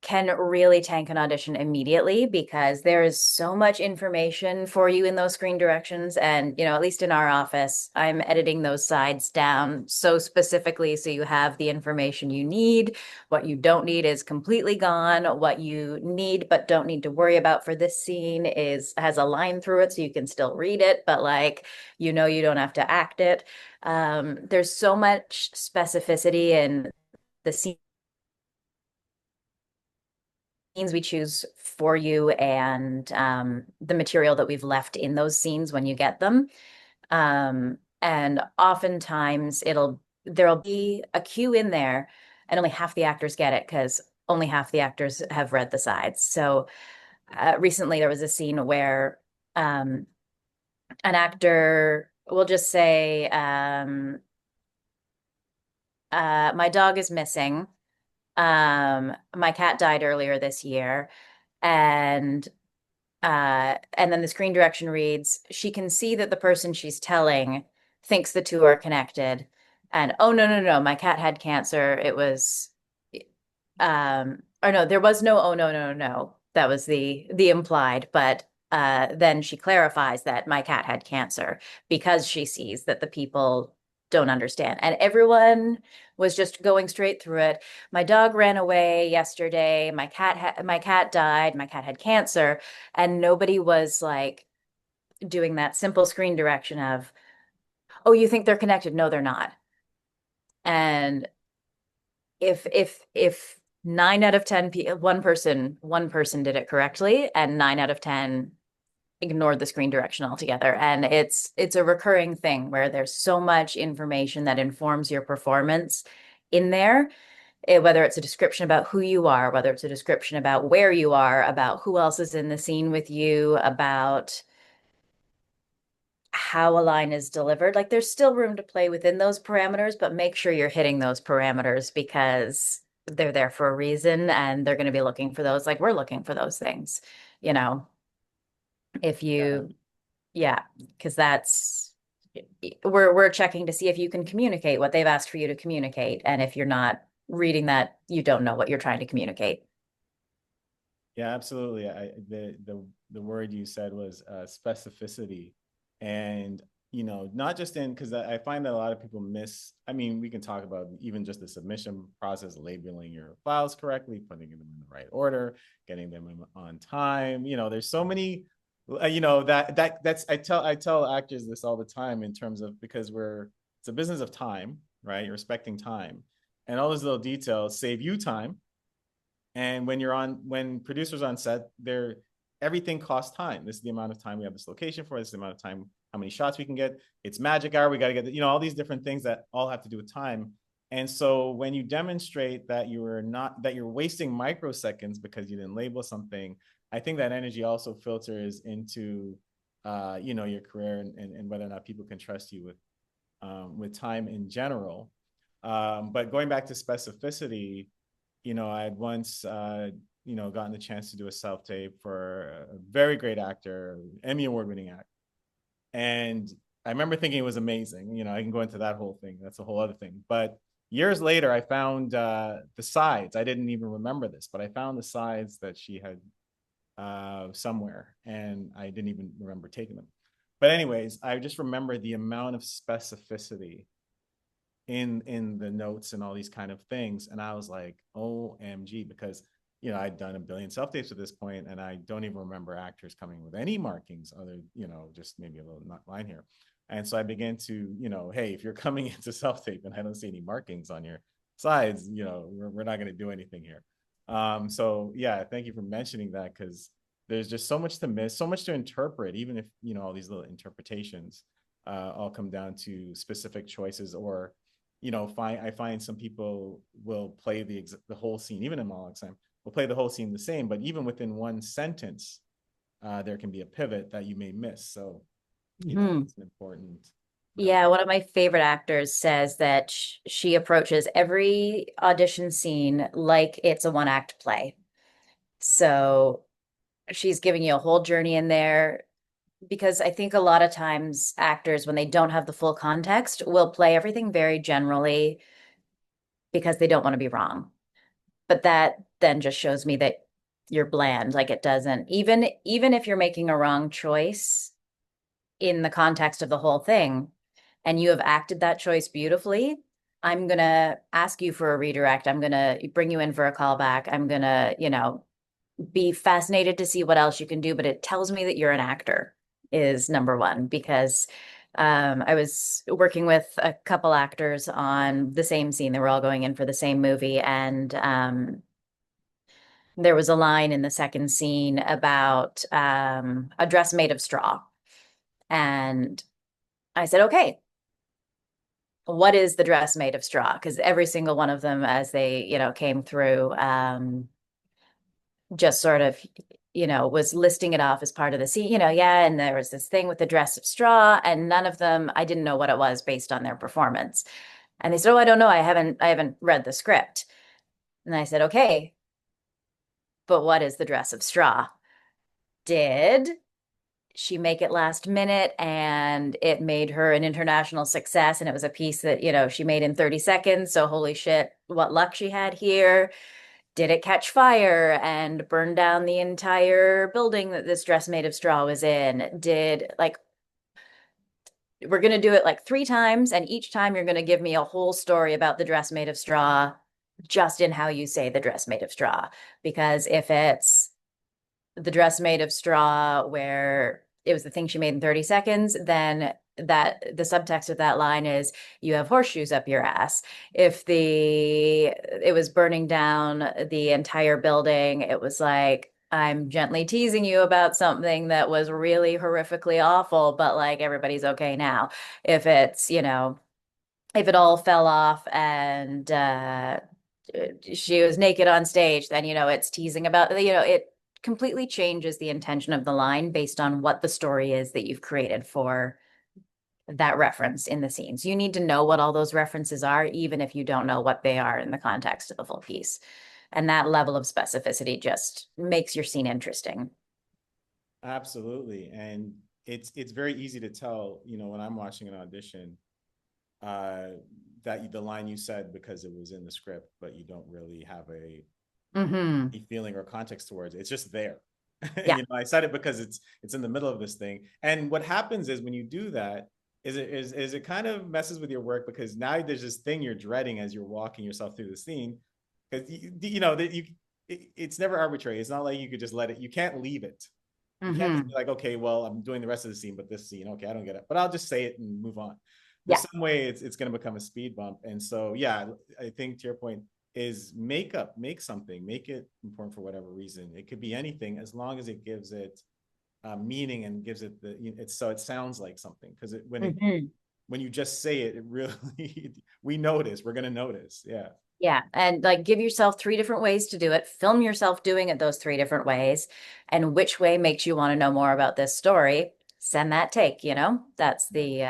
can really tank an audition immediately because there is so much information for you in those screen directions. And, at least in our office, I'm editing those sides down so specifically so you have the information you need. What you don't need is completely gone. What you need but don't need to worry about for this scene has a line through it so you can still read it, but like, you don't have to act it. There's so much specificity in the scene scenes we choose for you and the material that we've left in those scenes when you get them. And oftentimes there'll be a cue in there and only half the actors get it because only half the actors have read the sides. So recently there was a scene where an actor will just say, my dog is missing. My cat died earlier this year. And then the screen direction reads, she can see that the person she's telling thinks the two are connected. And oh no, no, no, my cat had cancer. It was or no, there was no oh no, no, no. That was the implied, but then she clarifies that my cat had cancer because she sees that the people don't understand. And everyone was just going straight through it. My dog ran away yesterday. My cat died. My cat had cancer, and nobody was like doing that simple screen direction of, "Oh, you think they're connected? No, they're not." And if 9 out of 10 one person did it correctly, and 9 out of 10 ignored the screen direction altogether. And it's a recurring thing where there's so much information that informs your performance in there, whether it's a description about who you are, whether it's a description about where you are, about who else is in the scene with you, about how a line is delivered. Like there's still room to play within those parameters, but make sure you're hitting those parameters because they're there for a reason and they're going to be looking for those. Like we're looking for those things, you know, if Yeah. you, yeah, because we're checking to see if you can communicate what they've asked for you to communicate. And if you're not reading that, you don't know what you're trying to communicate. Yeah, absolutely. The word you said was specificity, and not just in because I find that a lot of people miss. I mean, we can talk about even just the submission process, labeling your files correctly, putting them in the right order, getting them on time. There's so many. That's I tell actors this all the time in terms of because it's a business of time, right? You're respecting time, and all those little details save you time and when producers on set, everything costs time. This is the amount of time we have this location for. This is the amount of time, how many shots we can get. It's magic hour. We got to get, all these different things that all have to do with time. And so when you demonstrate that you're wasting microseconds because you didn't label something, I think that energy also filters into, your career and whether or not people can trust you with time in general. But going back to specificity, I had once gotten the chance to do a self tape for a very great actor, Emmy Award winning actor. And I remember thinking it was amazing. I can go into that whole thing. That's a whole other thing. But years later, I found the sides. I didn't even remember this, but I found the sides that she had somewhere, and I didn't even remember taking them. But anyways, I just remember the amount of specificity in the notes and all these kind of things, and I was like, OMG, because I'd done a billion self tapes at this point, and I don't even remember actors coming with any markings other, just maybe a little line here. And so I began to, hey, if you're coming into self tape and I don't see any markings on your sides, we're not going to do anything here. So yeah, thank you for mentioning that, because there's just so much to miss, so much to interpret, even if all these little interpretations all come down to specific choices, or I find some people will play the whole scene, even in Malak's will play the whole scene the same, but even within one sentence, there can be a pivot that you may miss. So, it's an important. Yeah, one of my favorite actors says that she approaches every audition scene like it's a one act play. So she's giving you a whole journey in there, because I think a lot of times actors, when they don't have the full context, will play everything very generally because they don't want to be wrong. But that then just shows me that you're bland. Like, it doesn't, even if you're making a wrong choice in the context of the whole thing and you have acted that choice beautifully, I'm going to ask you for a redirect. I'm going to bring you in for a callback. I'm going to, be fascinated to see what else you can do. But it tells me that you're an actor is number one, because I was working with a couple actors on the same scene. They were all going in for the same movie. And there was a line in the second scene about a dress made of straw. And I said, okay, what is the dress made of straw? Because every single one of them, as they, came through, just sort of, was listing it off as part of the scene, yeah. And there was this thing with the dress of straw, and none of them, I didn't know what it was based on their performance. And they said, oh, I don't know. I haven't read the script. And I said, okay, but what is the dress of straw? Did she make it last minute and it made her an international success? And it was a piece that, she made in 30 seconds. So holy shit, what luck she had here. Did it catch fire and burn down the entire building that this dress made of straw was in? We're going to do it like 3 times, and each time you're going to give me a whole story about the dress made of straw, just in how you say the dress made of straw. Because if it's the dress made of straw where it was the thing she made in 30 seconds, then that the subtext of that line is you have horseshoes up your ass. If it was burning down the entire building, it was like, I'm gently teasing you about something that was really horrifically awful, but like everybody's okay now. If it's, if it all fell off and she was naked on stage, then it's teasing about, it completely changes the intention of the line based on what the story is that you've created for that reference in the scenes. You need to know what all those references are, even if you don't know what they are in the context of the full piece. And that level of specificity just makes your scene interesting. Absolutely. And it's very easy to tell, when I'm watching an audition, uh, that the line you said because it was in the script, but you don't really have a feeling or context towards it. It's just there. Yeah. I said it because it's in the middle of this thing. And what happens is when you do that, is it kind of messes with your work, because now there's this thing you're dreading as you're walking yourself through the scene, because that it's never arbitrary. It's not like you could just let it. You can't leave it. You can't just be like, okay, well, I'm doing the rest of the scene, but this scene, okay, I don't get it, but I'll just say it and move on. Yeah. There's some way it's going to become a speed bump. And so, yeah, I think to your point is make something, make it important for whatever reason. It could be anything, as long as it gives it meaning and gives it so it sounds like something. Because when you just say it, it really we're going to notice. Yeah. Yeah. And like, give yourself 3 different ways to do it. Film yourself doing it those 3 different ways. And which way makes you want to know more about this story? Send that take, that's the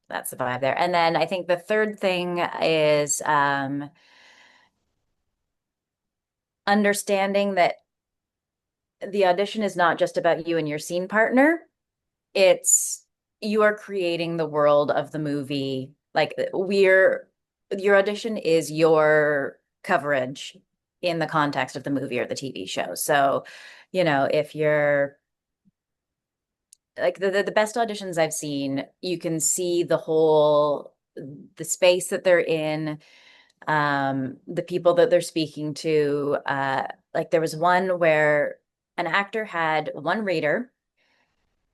vibe there. And then I think the third thing is understanding that the audition is not just about you and your scene partner. It's you are creating the world of the movie. Like we're your audition is your coverage in the context of the movie or the TV show. So, if you're like the best auditions I've seen, you can see the space that they're in, the people that they're speaking to. Like there was one where an actor had one reader.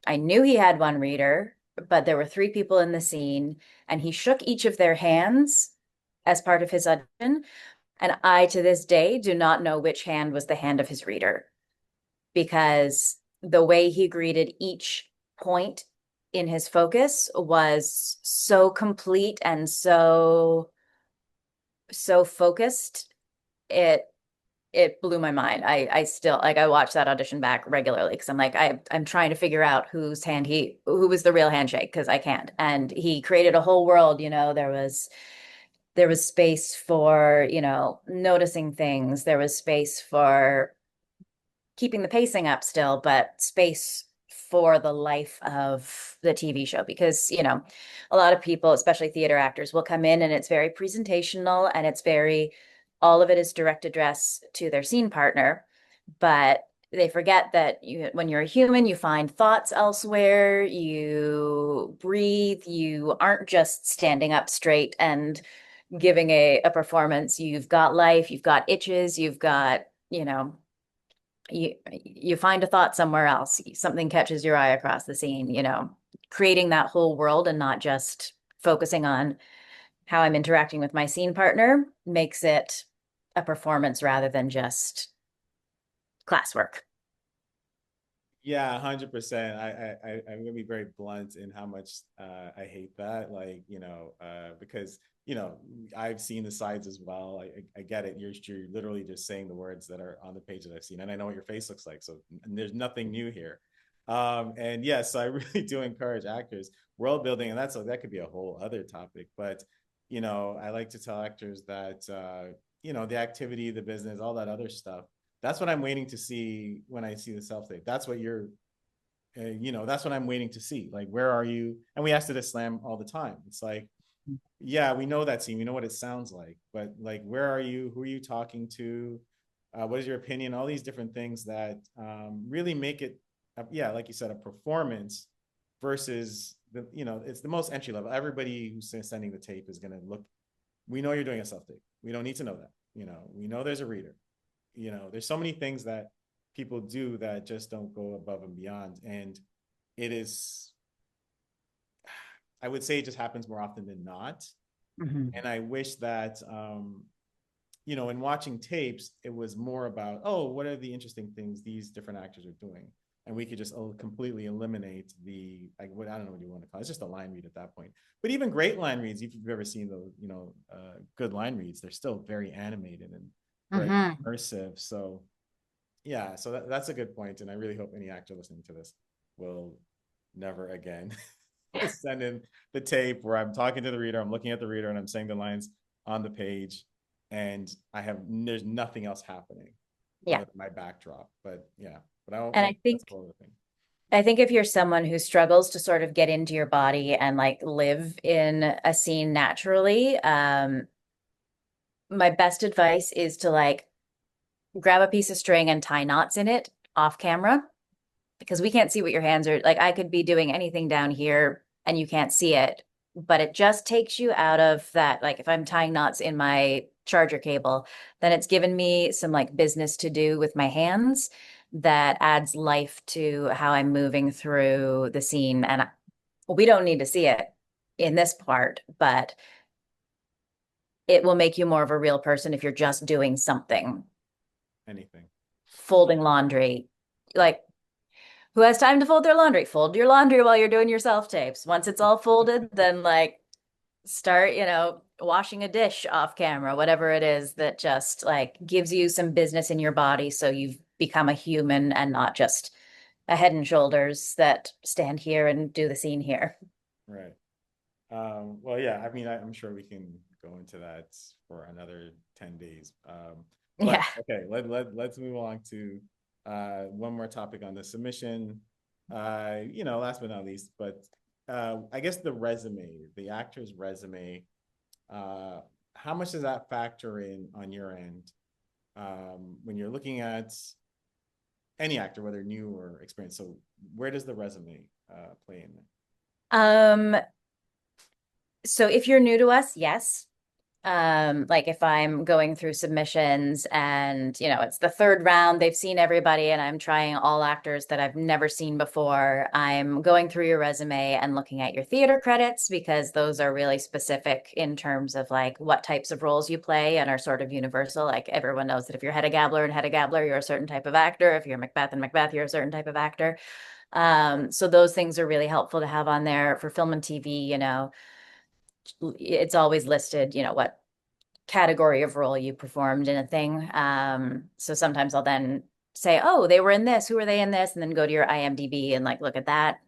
I knew he had one reader, but there were three people in the scene, and he shook each of their hands as part of his audition. And I, to this day, do not know which hand was the hand of his reader because the way he greeted each point in his focus was so complete and so focused. It blew my mind. I still like I watch that audition back regularly because I'm like I'm trying to figure out who was the real handshake because I can't. And he created a whole world, there was space for, noticing things. There was space for keeping the pacing up still, but space for the life of the TV show because, a lot of people, especially theater actors, will come in and it's very presentational and all of it is direct address to their scene partner. But they forget that when you're a human, you find thoughts elsewhere, you breathe, you aren't just standing up straight and giving a performance. You've got life, you've got itches, you've got, you find a thought somewhere else. Something catches your eye across the scene, creating that whole world and not just focusing on how I'm interacting with my scene partner makes it a performance rather than just classwork. Yeah, 100%. I'm gonna be very blunt in how much I hate that. Like, because I've seen the sides as well. I get it. You're literally just saying the words that are on the page that I've seen, and I know what your face looks like. So there's nothing new here. And yes, I really do encourage actors world building, and that could be a whole other topic. But I like to tell actors that the activity, the business, all that other stuff, that's what I'm waiting to see when I see the self tape. That's what that's what I'm waiting to see. Like, where are you? And we ask it at Slam all the time. It's like, yeah, we know that scene, we know what it sounds like, but like, where are you? Who are you talking to? What is your opinion? All these different things that really make it, yeah, like you said, a performance versus it's the most entry level. Everybody who's sending the tape is going to look. We know you're doing a self tape. We don't need to know that. We know there's a reader. There's so many things that people do that just don't go above and beyond, and it is, I would say, it just happens more often than not. Mhm. And I wish that in watching tapes it was more about, oh, what are the interesting things these different actors are doing, and we could just completely eliminate the, like, what, I don't know what you want to call it. It's just a line read at that point. But even great line reads, if you've ever seen those, good line reads, they're still very animated and very Mhm. immersive. So yeah, so that's a good point, and I really hope any actor listening to this will never again send in the tape where I'm talking to the reader, I'm looking at the reader, and I'm saying the lines on the page, and there's nothing else happening Yeah. other than my backdrop. But yeah, but I don't. And I That's think a whole other thing. I think if you're someone who struggles to sort of get into your body and like live in a scene naturally, my best advice is to like grab a piece of string and tie knots in it off camera because we can't see what your hands are like. I could be doing anything down here and you can't see it, but it just takes you out of that. Like if I'm tying knots in my charger cable, then it's given me some like business to do with my hands that adds life to how I'm moving through the scene. And we don't need to see it in this part, but it will make you more of a real person if you're just doing something, Anything. folding laundry. Like who has time to fold their laundry? Fold your laundry while you're doing your self tapes. Once it's all folded, then like start, washing a dish off camera, whatever it is that just like gives you some business in your body so you've become a human and not just a head and shoulders that stand here and do the scene here. Right. Well, yeah. I mean, I'm sure we can go into that for another 10 days. But Yeah. okay, let's move along to one more topic on the submission. Last but not least, but I guess the resume, the actor's resume, uh, how much does that factor in on your end when you're looking at any actor, whether new or experienced? So where does the resume play in Um, so if you're new to us, yes. Like if I'm going through submissions and, it's the third round, they've seen everybody and I'm trying all actors that I've never seen before. I'm going through your resume and looking at your theater credits because those are really specific in terms of like what types of roles you play and are sort of universal. Like everyone knows that if you're Hedda Gabler and Hedda Gabler, you're a certain type of actor. If you're Macbeth and Macbeth, you're a certain type of actor. So those things are really helpful to have on there for film and TV, it's always listed, what category of role you performed in a thing. So sometimes I'll then say, oh, they were in this, who are they in this? And then go to your IMDb and like look at that.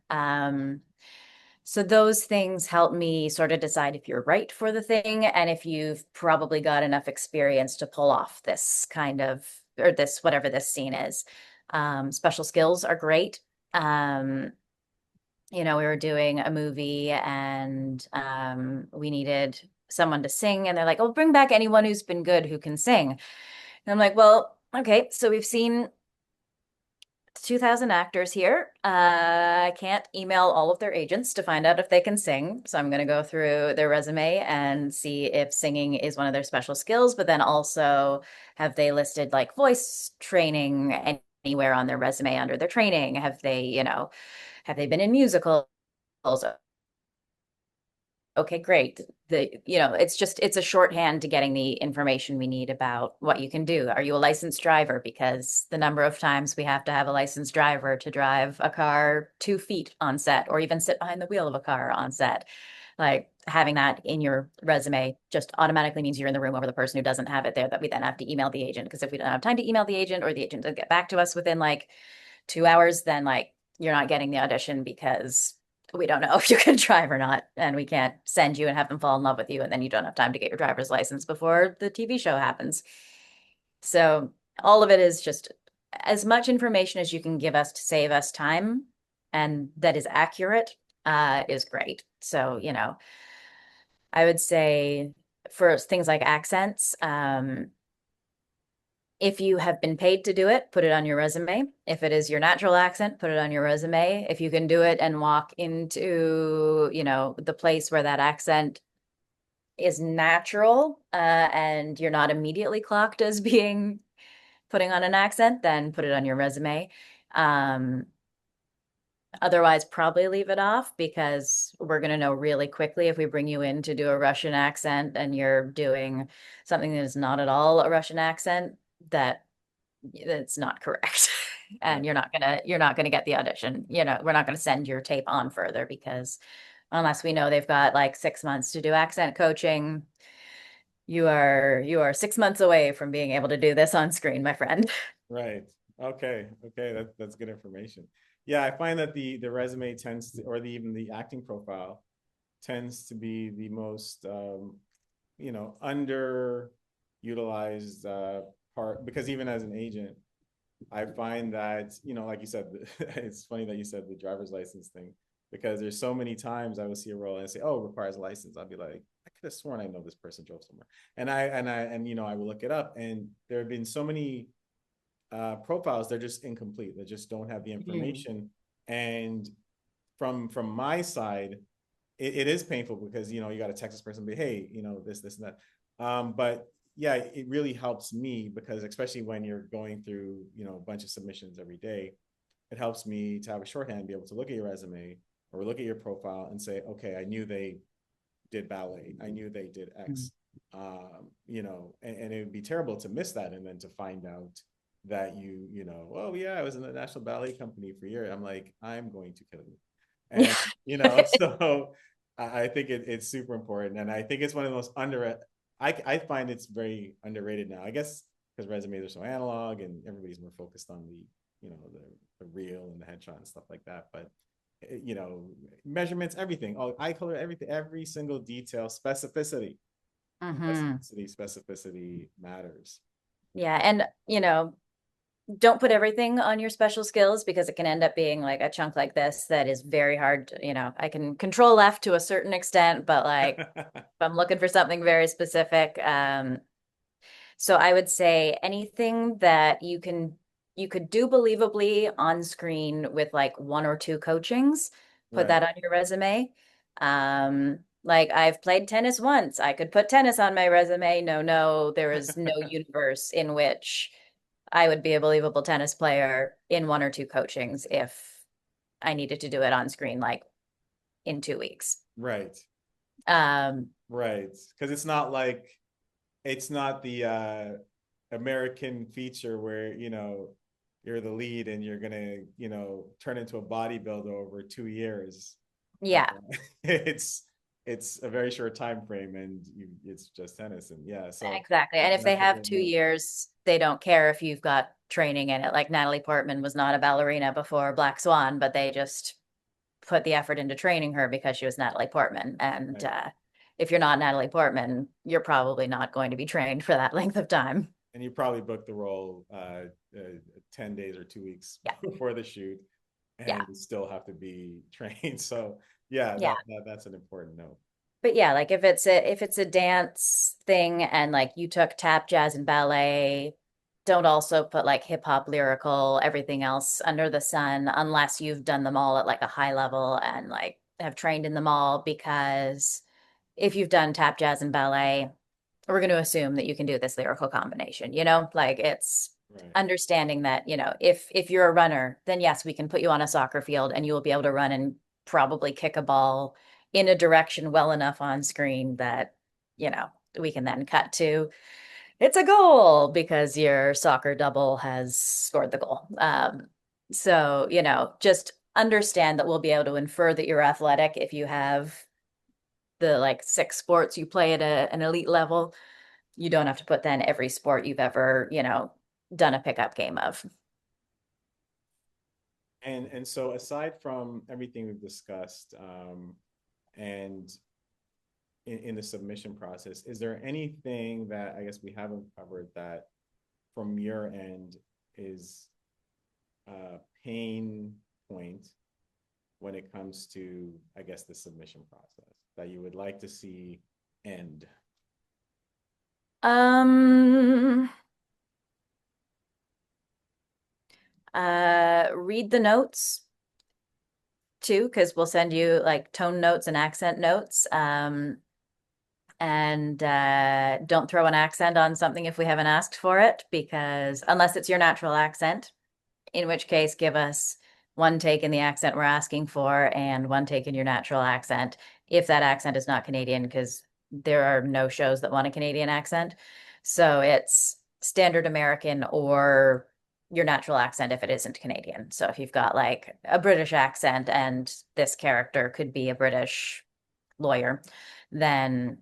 So those things help me sort of decide if you're right for the thing and if you've probably got enough experience to pull off this kind of, or this, whatever this scene is. Special skills are great. We were doing a movie and we needed someone to sing, and they're like, oh, bring back anyone who's been good who can sing. And I'm like, well, okay, so we've seen 2,000 actors here. I can't email all of their agents to find out if they can sing. So I'm going to go through their resume and see if singing is one of their special skills, but then also have they listed like voice training anywhere on their resume under their training? Have they been in musicals? Okay, great. It's a shorthand to getting the information we need about what you can do. Are you a licensed driver? Because the number of times we have to have a licensed driver to drive a car 2 feet on set or even sit behind the wheel of a car on set. Like having that in your resume just automatically means you're in the room over the person who doesn't have it there, that we then have to email the agent. Because if we don't have time to email the agent or the agent doesn't get back to us within like 2 hours, then like you're not getting the audition because we don't know if you can drive or not, and we can't send you and have them fall in love with you, and then you don't have time to get your driver's license before the TV show happens. So all of it is just as much information as you can give us to save us time and that is accurate is great. So, I would say for things like accents, if you have been paid to do it, put it on your resume. If it is your natural accent, put it on your resume. If you can do it and walk into, the place where that accent is natural, and you're not immediately clocked as being putting on an accent, then put it on your resume. Otherwise, probably leave it off because we're going to know really quickly if we bring you in to do a Russian accent and you're doing something that is not at all a Russian accent, that it's not correct. And it? you're not gonna get the audition. We're not gonna send your tape on further because unless we know they've got like 6 months to do accent coaching, you are 6 months away from being able to do this on screen, my friend. Right. Okay. Okay. That's good information. Yeah, I find that the resume tends to, or even the acting profile tends to be the most underutilized part, because even as an agent, I find that, like you said, it's funny that you said the driver's license thing, because there's so many times I will see a role and say, oh, it requires a license. I'll be like, I could have sworn I know this person drove somewhere. I will look it up. And there have been so many profiles, they're just incomplete. They just don't have the Mhm. information. And from my side, it is painful because you got to text this person, be hey, this and that. But yeah, it really helps me because especially when you're going through a bunch of submissions every day, it helps me to have a shorthand, be able to look at your resume or look at your profile and say, okay, I knew they did ballet, I knew they did X. And it would be terrible to miss that and then to find out that oh yeah, I was in the National Ballet Company for a year. I'm like, I'm going to kill you. And so I think it's super important. And I think it's one of the most I find it's very underrated now. I guess because resumes are so analog and everybody's more focused on the reel and the headshot and stuff like that. But measurements, everything, eye color, everything, every single detail, specificity, Mhm. specificity matters. Yeah, and don't put everything on your special skills because it can end up being like a chunk like this that is very hard to, I can control F to a certain extent, but like if I'm looking for something very specific, so I would say anything that you could do believably on screen with like one or two coachings, put Right. that on your resume. Like I've played tennis once. I could put tennis on my resume. No, there is no universe in which I would be a believable tennis player in one or two coachings if I needed to do it on screen like in 2 weeks. Right. Um, Right. Because it's not like it's not the American feature where, you're the lead and you're gonna, turn into a bodybuilder over 2 years. Uh, yeah. it's it's a very short time frame and it's just tennis and yeah, so Exactly. And if they that's a have good two note. years, they don't care if you've got training in it. Like Natalie Portman was not a ballerina before Black Swan, but they just put the effort into training her because she was Natalie Portman. And Right. if you're not Natalie Portman, you're probably not going to be trained for that length of time. And you probably booked the role 10 days or 2 weeks Yeah. before the shoot Yeah. and still have to be trained. So yeah, Yeah. that's an important note. But yeah, like if it's a dance thing and like you took tap, jazz, and ballet, don't also put like hip hop, lyrical, everything else under the sun unless you've done them all at like a high level and like have trained in them all. Because if you've done tap, jazz, and ballet, we're going to assume that you can do this lyrical combination, like it's Right. understanding that, if you're a runner, then yes, we can put you on a soccer field and you will be able to run and probably kick a ball in a direction well enough on screen that, you know, we can then cut to it's a goal because your soccer double has scored the goal. So, just understand that we'll be able to infer that you're athletic if you have the like six sports you play at an elite level. You don't have to put then every sport you've ever, done a pickup game of. And so aside from everything we've discussed, and in the submission process, is there anything that I guess we haven't covered that from your end is a pain point when it comes to, I guess, the submission process that you would like to see end? Um, read the notes too, because we'll send you like tone notes and accent notes. And don't throw an accent on something if we haven't asked for it, because unless it's your natural accent, in which case give us one take in the accent we're asking for and one take in your natural accent if that accent is not Canadian, because there are no shows that want a Canadian accent. So it's standard American or your natural accent if it isn't Canadian. So if you've got like a British accent and this character could be a British lawyer, then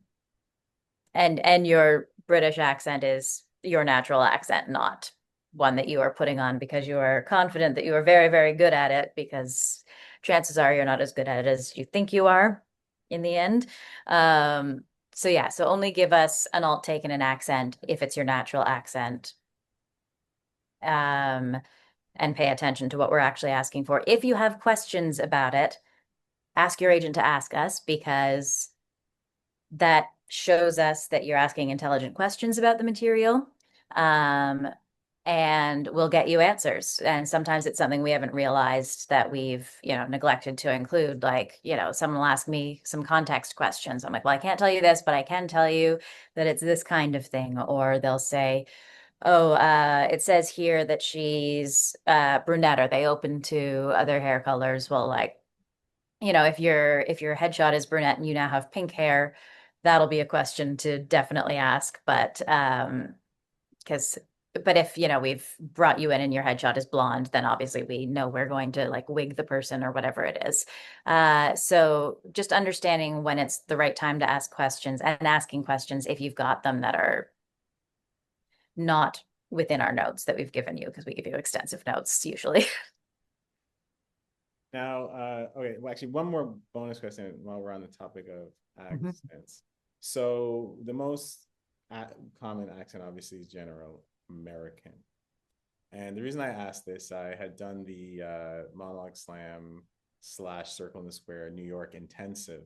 and your British accent is your natural accent, not one that you are putting on because you are confident that you are very, very good at it, because chances are you're not as good at it as you think you are in the end. So yeah, so only give us an alt take and an accent if it's your natural accent. Um, and pay attention to what we're actually asking for. If you have questions about it, ask your agent to ask us, because that shows us that you're asking intelligent questions about the material. Um, and we'll get you answers. And sometimes it's something we haven't realized that we've, neglected to include. Like, someone will ask me some context questions. I'm like, well, I can't tell you this, but I can tell you that it's this kind of thing. Or they'll say, oh, it says here that she's brunette. Are they open to other hair colors? Well, like, if your headshot is brunette and you now have pink hair, that'll be a question to definitely ask. Because but if we've brought you in and your headshot is blonde, then obviously we know we're going to like wig the person or whatever it is. So just understanding when it's the right time to ask questions and asking questions if you've got them that are not within our notes that we've given you, because we give you extensive notes usually. Now, okay, well, actually, one more bonus question while we're on the topic of Mhm. accents. So, the most common accent, obviously, is General American. And the reason I asked this, I had done the monologue slam slash circle in the square New York intensive.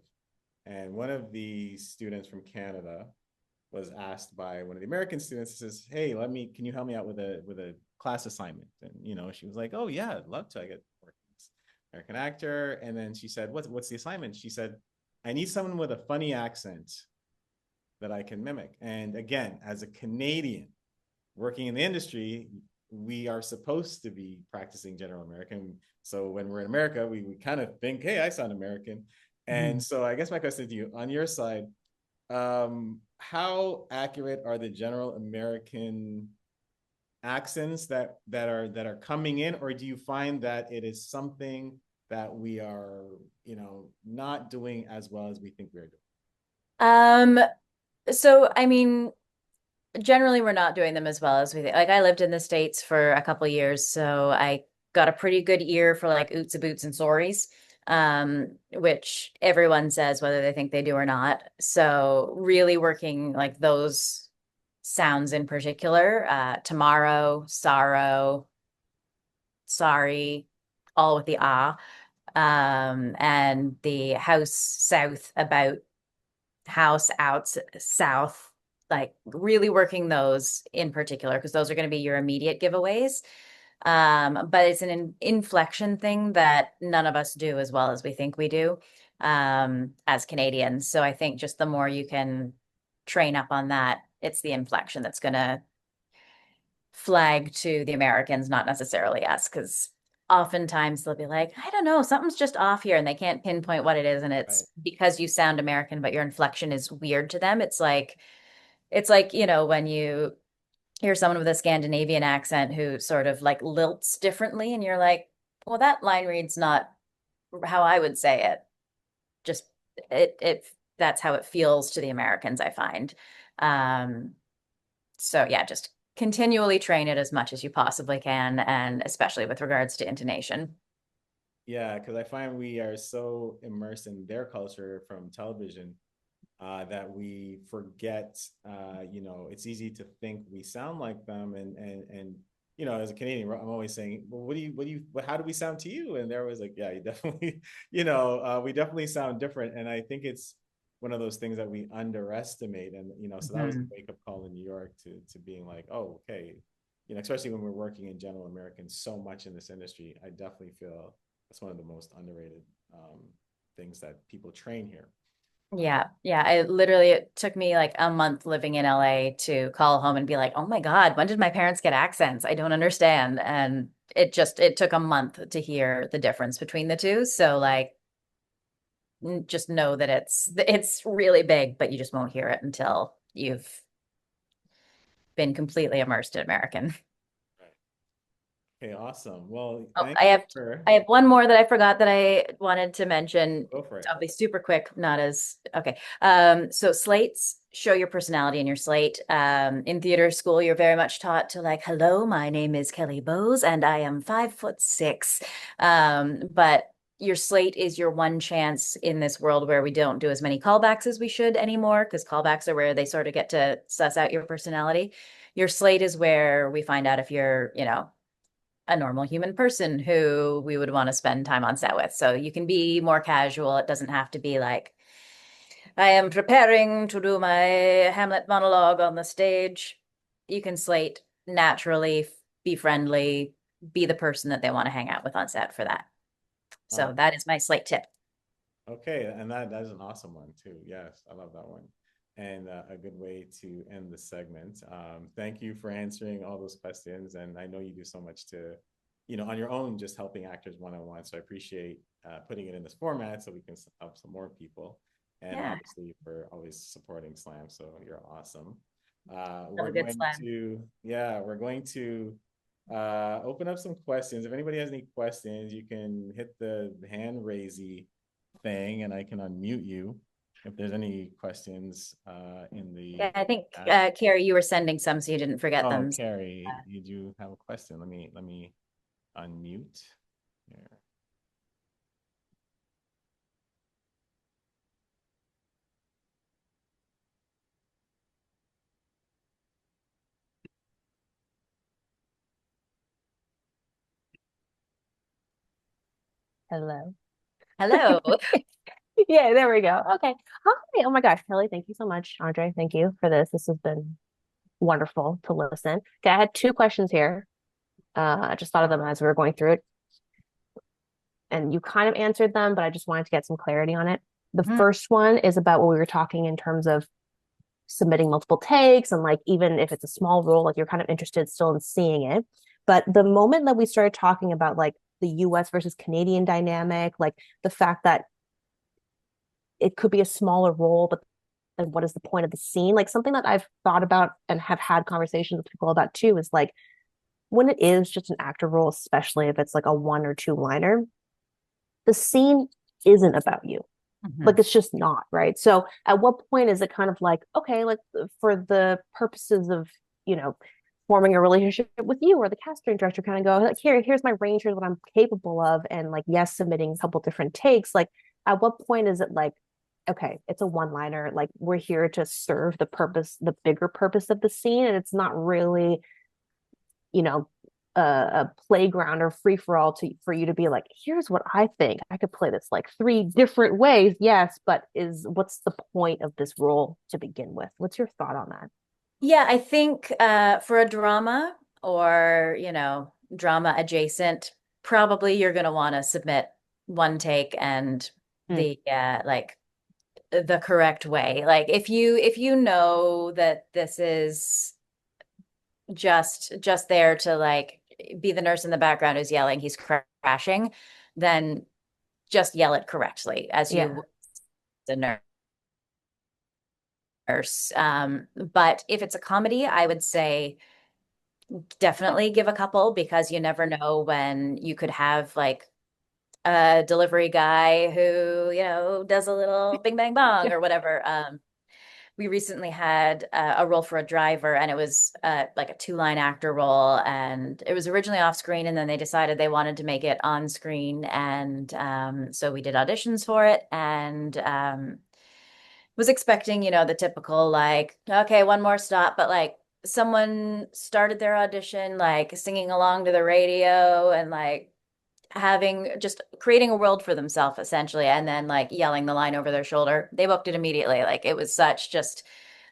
And one of the students from Canada was asked by one of the American students, says, "Hey, can you help me out with a class assignment?" And she was like, "Oh yeah, I'd love to. I get American actor." And then she said, "What's the assignment?" She said, "I need someone with a funny accent that I can mimic." And again, as a Canadian working in the industry, we are supposed to be practicing general American. So when we're in America, we kind of think, hey, I sound American. And so I guess my question to you, on your side, how accurate are the general American accents that are coming in, or do you find that it is something that we are, not doing as well as we think we're doing? Um, so I mean, generally we're not doing them as well as we think. Like I lived in the States for a couple years, so I got a pretty good ear for like oots a boots and sorries, which everyone says whether they think they do or not. So really working like those sounds in particular, tomorrow, sorrow, sorry, all with the ah, and the house south, about house out south, like really working those in particular because those are going to be your immediate giveaways. But it's an inflection thing that none of us do as well as we think we do, as Canadians. So I think just the more you can train up on that, it's the inflection that's going to flag to the Americans, not necessarily us, because oftentimes they'll be like, I don't know, something's just off here, and they can't pinpoint what it is, and it's Right. because you sound American, but your inflection is weird to them. It's like, when you hear someone with a Scandinavian accent who sort of like lilts differently, and you're like, well, that line reads not how I would say it. Just it that's how it feels to the Americans, I find. Um, so yeah, just continually train it as much as you possibly can, and especially with regards to intonation. Yeah, because I find we are so immersed in their culture from television that we forget. It's easy to think we sound like them, and as a Canadian, I'm always saying, "Well, how do we sound to you?" And they're always like, "Yeah, you definitely, we definitely sound different." And I think it's one of those things that we underestimate, and so that was a Mhm. wake up call in New York to being like, "Oh, okay." Especially when we're working in general American so much in this industry, I definitely feel that's one of the most underrated things that people train here. Yeah, yeah. It took me like a month living in LA to call home and be like, oh my God, when did my parents get accents? I don't understand. And it took a month to hear the difference between the two. So like just know that it's really big, but you just won't hear it until you've been completely immersed in American. Right. Okay, awesome. Well, Oh, thank I you have for I have one more that I forgot that I wanted to mention. go for it. I'll be super quick, not as okay. So slates show your personality in your slate. In theater school, you're very much taught to like, hello, my name is Kelly Boaz, and I am 5'6". But your slate is your one chance in this world where we don't do as many callbacks as we should anymore, because callbacks are where they sort of get to suss out your personality. Your slate is where we find out if you're, a normal human person who we would want to spend time on set with. So you can be more casual. It doesn't have to be like, I am preparing to do my Hamlet monologue on the stage. You can slate naturally, be friendly, be the person that they want to hang out with on set for that. Uh, So that is my slate tip. okay, and that is an awesome one too. Yes, I love that one, and a good way to end the segment. Thank you for answering all those questions, and I know you do so much to, on your own, just helping actors one on one. So I appreciate putting it in this format so we can help some more people, and Yeah, obviously for always supporting Slam. So you're awesome. have We're a good going slam. to, yeah, we're going to open up some questions. If anybody has any questions, you can hit the hand raisey thing and I can unmute you if there's any questions in Yeah, the I think chat. Carrie, you were sending some, so you didn't forget Oh, them. Carrie, did you have a question? Let me unmute here. Hello. Hello. Yeah, there we go. Okay. Hi. Oh my gosh, Kelly, thank you so much. Andre, thank you for this. This has been wonderful to listen. Okay, I had two questions here. I just thought of them as we were going through it, and you kind of answered them, but I just wanted to get some clarity on it. The Mhm. first one is about what we were talking in terms of submitting multiple takes, and like even if it's a small role, like you're kind of interested still in seeing it. But the moment that we started talking about like the US versus Canadian dynamic, like the fact that it could be a smaller role, but then what is the point of the scene? Like something that I've thought about and have had conversations with people about too is like when it is just an actor role, especially if it's like a one or two liner, the scene isn't about you. Like Mhm. it's just not, right? So at what point is it kind of like, okay, like for the purposes of, you know, forming a relationship with you or the casting director kind of go, like, here's my range, here's what I'm capable of. And like, yes, submitting a couple different takes. Like, at what point is it like, okay, it's a one liner, like we're here to serve the purpose, the bigger purpose of the scene, and it's not really, you know, a playground or free for all to for you to be like, here's what I think. I could play this like three different ways, yes, but is what's the point of this role to begin with? What's your thought on that? Yeah, I think for a drama or, drama adjacent, probably you're going to want to submit one take and Mm, the correct way. Like if you know that this is just there to like be the nurse in the background who's yelling he's crashing, then just yell it correctly as you yeah, would the nurse. But if it's a comedy, I would say definitely give a couple because you never know when you could have like a delivery guy who, does a little bing bang bong yeah, or whatever. We recently had a role for a driver, and it was like a two-line actor role, and it was originally off screen, and then they decided they wanted to make it on screen, and so we did auditions for it, and was expecting, the typical like, okay, one more stop, but like someone started their audition like singing along to the radio and like having just creating a world for themselves essentially and then like yelling the line over their shoulder. They booked it immediately. Like it was such just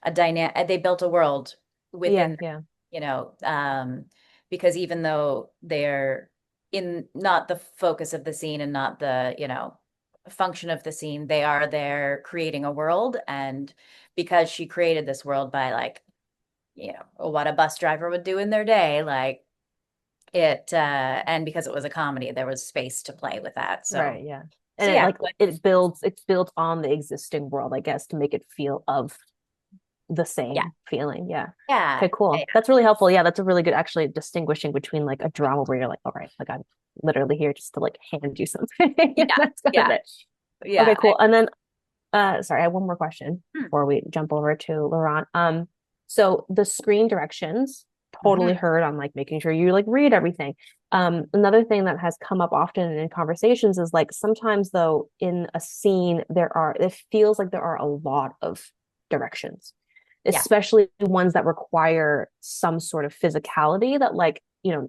a dynamic, they built a world yeah, within, yeah, you know um because even though they're in not the focus of the scene and not the, function of the scene, they are there creating a world. And because she created this world by like, what a bus driver would do in their day, like and because it was a comedy, there was space to play with that. right, So yeah. And so it yeah, like it's built on the existing world, I guess, to make it feel of the yeah, same feeling. Yeah. yeah, Okay, cool. yeah, That's really helpful. Yeah, that's a really good actually distinguishing between like a drama where you're like, all right, like I'm literally here just to like hand you something. yeah, That's kind of yeah, it. Okay, yeah. cool. And then sorry, I have one more question Hmm. before we jump over to Laurent. So the screen directions, totally Mhm. heard on like making sure you like read everything. Another thing that has come up often in conversations is like sometimes though in a scene it feels like there are a lot of directions, Yeah, especially ones that require some sort of physicality that like,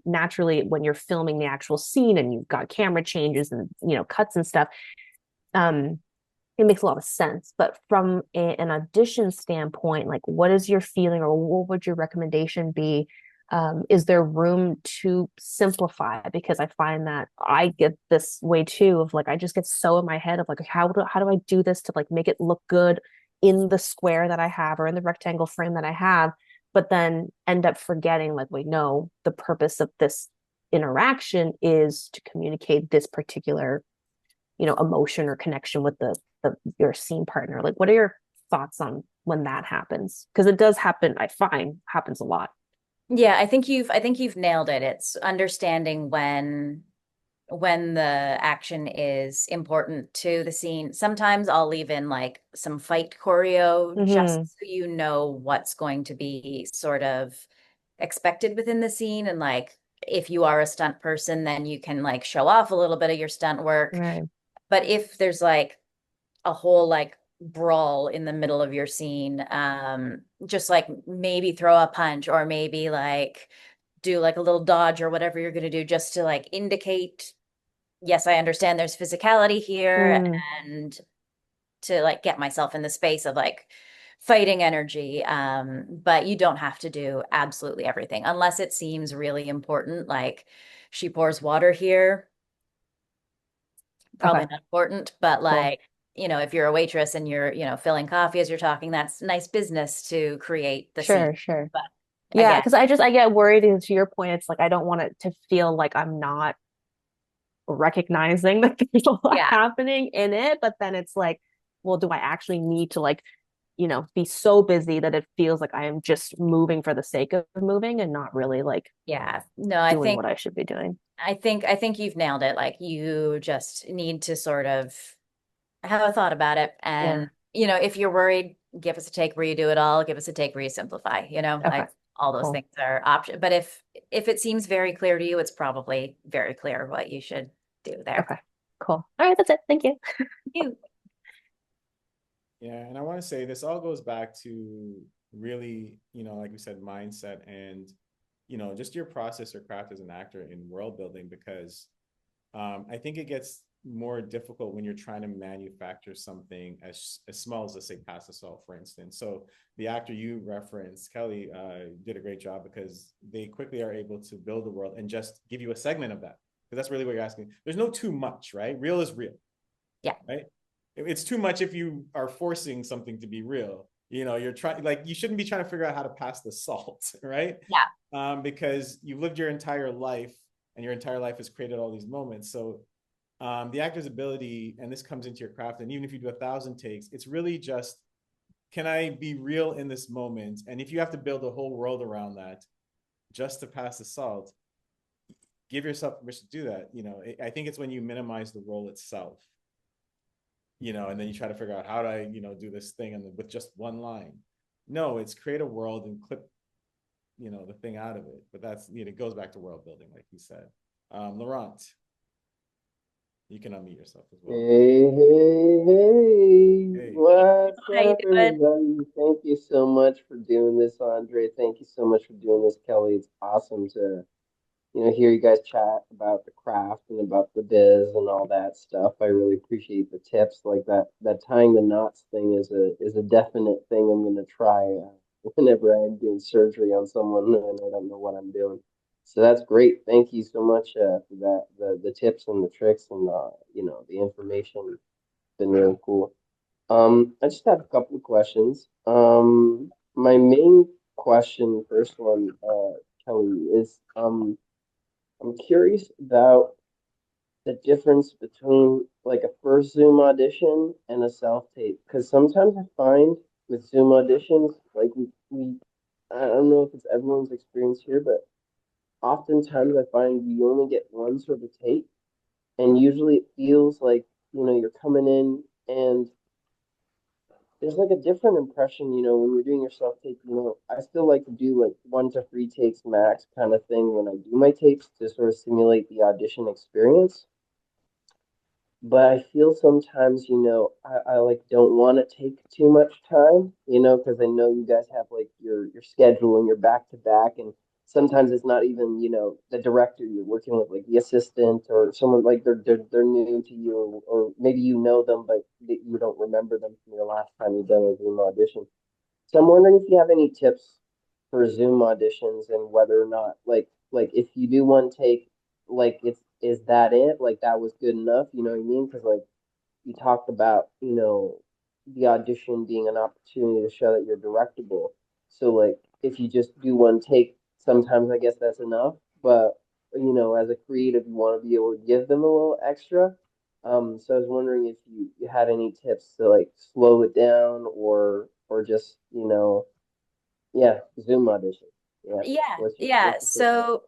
naturally when you're filming the actual scene and you've got camera changes and, cuts and stuff, um, it makes a lot of sense. But from an audition standpoint, like what is your feeling or what would your recommendation be? Is there room to simplify? Because I find that I get this way too of like I just get so in my head of like how do I do this to like make it look good in the square that I have or in the rectangle frame that I have, but then end up forgetting like wait no, the purpose of this interaction is to communicate this particular emotion or connection with your scene partner. Like what are your thoughts on when that happens? Because it does happen, I find happens a lot. yeah. I think you've nailed it. It's understanding when the action is important to the scene. Sometimes I'll leave in like some fight choreo just Mm-hmm. so you know what's going to be sort of expected within the scene. And like if you are a stunt person, then you can like show off a little bit of your stunt work. Right. But if there's like a whole like brawl in the middle of your scene, just like maybe throw a punch or maybe like do like a little dodge or whatever you're going to do just to like indicate yes, I understand there's physicality here, Mm, and to like get myself in the space of like fighting energy. But you don't have to do absolutely everything unless it seems really important. Like she pours water here, probably okay, not important, but cool. like, if you're a waitress and you're, filling coffee as you're talking, that's nice business to create the scene. Sure, sure. But Yeah, again, because I get worried, and to your point, it's like I don't want it to feel like I'm not recognizing that there's a lot yeah, happening in it, but then it's like, well, do I actually need to like, be so busy that it feels like I am just moving for the sake of moving and not really like yeah. No, I doing think what I should be doing. I think you've nailed it. Like you just need to sort of have a thought about it. Yeah. And, if you're worried, give us a take where you do it all, give us a take where you simplify, Okay. like all those Cool. things are option. But if it seems very clear to you, it's probably very clear what you should do there. Okay. Cool. All right, that's it. Thank you. You. Yeah, and I want to say this all goes back to really, like we said, mindset and, just your process or craft as an actor in world building, because I think it gets more difficult when you're trying to manufacture something as small as, let's say, pasta salt, for instance. So the actor you referenced, Kelly, did a great job because they quickly are able to build a world and just give you a segment of that. Because that's really what you're asking. There's no too much, right? Real is real, Yeah. right? It's too much if you are forcing something to be real. You're trying, like, you shouldn't be trying to figure out how to pass the salt, right? Yeah. Because you've lived your entire life and your entire life has created all these moments. So the actor's ability, and this comes into your craft, and even if you do 1,000 takes, it's really just, can I be real in this moment? And if you have to build a whole world around that just to pass the salt, give yourself permission to do that. I think it's when you minimize the role itself, and then you try to figure out how do I, do this thing and with just one line. No, it's create a world and clip, the thing out of it. But that's, it goes back to world building, like you said. Laurent, you can unmute yourself as well. Hey, hey, hey, Hey. what's How you up, doing? everybody? Thank you so much for doing this, Andre. Thank you so much for doing this, Kelly. It's awesome to, hear you guys chat about the craft and about the biz and all that stuff. I really appreciate the tips. Like that tying the knots thing is a definite thing I'm gonna try whenever I'm doing surgery on someone and I don't know what I'm doing. So that's great. Thank you so much for that. The tips and the tricks and the information. It's been really cool. I just have a couple of questions. My main question, first one, Kelly, is I'm curious about the difference between like a first Zoom audition and a self tape. Because sometimes I find with Zoom auditions, like we I don't know if it's everyone's experience here, but oftentimes I find you only get one sort of take, and usually it feels like you're coming in and there's like a different impression, when you're doing your self tape. I still like to do like 1 to 3 takes max kind of thing when I do my tapes to sort of simulate the audition experience. But I feel sometimes, I like don't want to take too much time, because I know you guys have like your schedule and you're back to back, and sometimes it's not even, the director you're working with, like the assistant or someone like they're new to you, or maybe you know them, but you don't remember them from your last time you done a Zoom audition. So I'm wondering if you have any tips for Zoom auditions and whether or not like if you do one take, like it's is that it? Like that was good enough? You know what I mean? Because like you talked about, the audition being an opportunity to show that you're directable. So like if you just do one take, sometimes I guess that's enough. But as a creative, you want to be able to give them a little extra. So I was wondering if you had any tips to like slow it down or just, yeah, Zoom audition. Yeah. Yeah, What's your yeah. what's your take on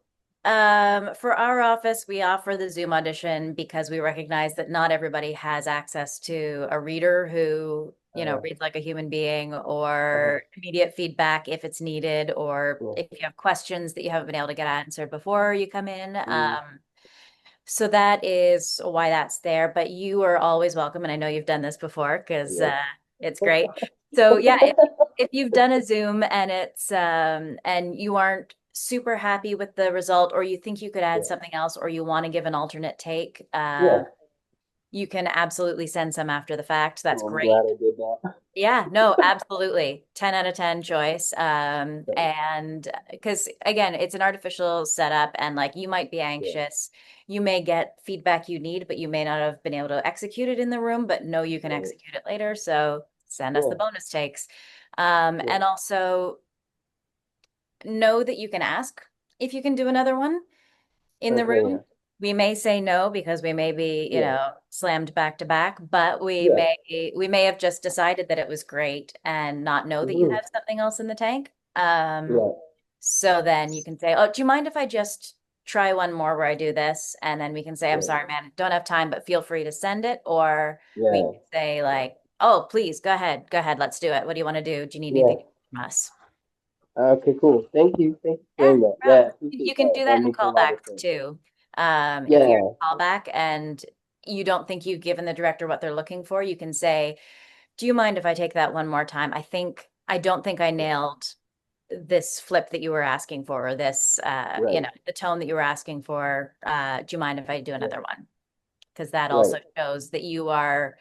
So, for our office, we offer the Zoom audition because we recognize that not everybody has access to a reader who, that? reads like a human being, Uh-huh. or immediate feedback if it's needed, or Yeah. if you have questions that you haven't been able to get answered before you come in. Mm, So that is why that's there. But you are always welcome, and I know you've done this before because yep. it's great. So yeah, if you've done a Zoom and it's and you aren't super happy with the result, or you think you could add Yeah. something else, or you want to give an alternate take, Yeah. you can absolutely send some after the fact. That's Oh, I'm great. glad I did that. Yeah, no, absolutely. 10 out of 10 choice. And because again, it's an artificial setup and like you might be Yeah. anxious. You may get feedback you need, but you may not have been able to execute it in the room, but know you can Right. execute it later. So send us the Yeah. bonus takes. Yeah. And also know that you can ask if you can do another one in the Okay. Yeah. room. We may say no because we may be, you Yeah. know, slammed back to back, but Yeah. we may have just decided that it was great and not know that you Hmm. have something else in the tank. Yeah. So then you can say, "Oh, do you mind if I just try one more where I do this?" And then we can say, "I'm Yeah. sorry, man, don't have time, but feel free to send it." Or we Yeah. can say like, "Oh, please go ahead, let's do it. What do you want to do? Do you need Yeah. anything from us?" Okay, cool. Thank you. Thank you for Yeah, saying that. bro. Yeah, I You appreciate can that. do That that in makes a lot of callbacks sense. too. If you're Yeah. in callback and you don't think you've given the director what they're looking for, you can say, "Do you mind if I take that one more time? I don't think I nailed this flip that you were asking for, or this, Right. the tone that you were asking for. Do you mind if I do Yeah. another one?" Because that Right. also shows that you are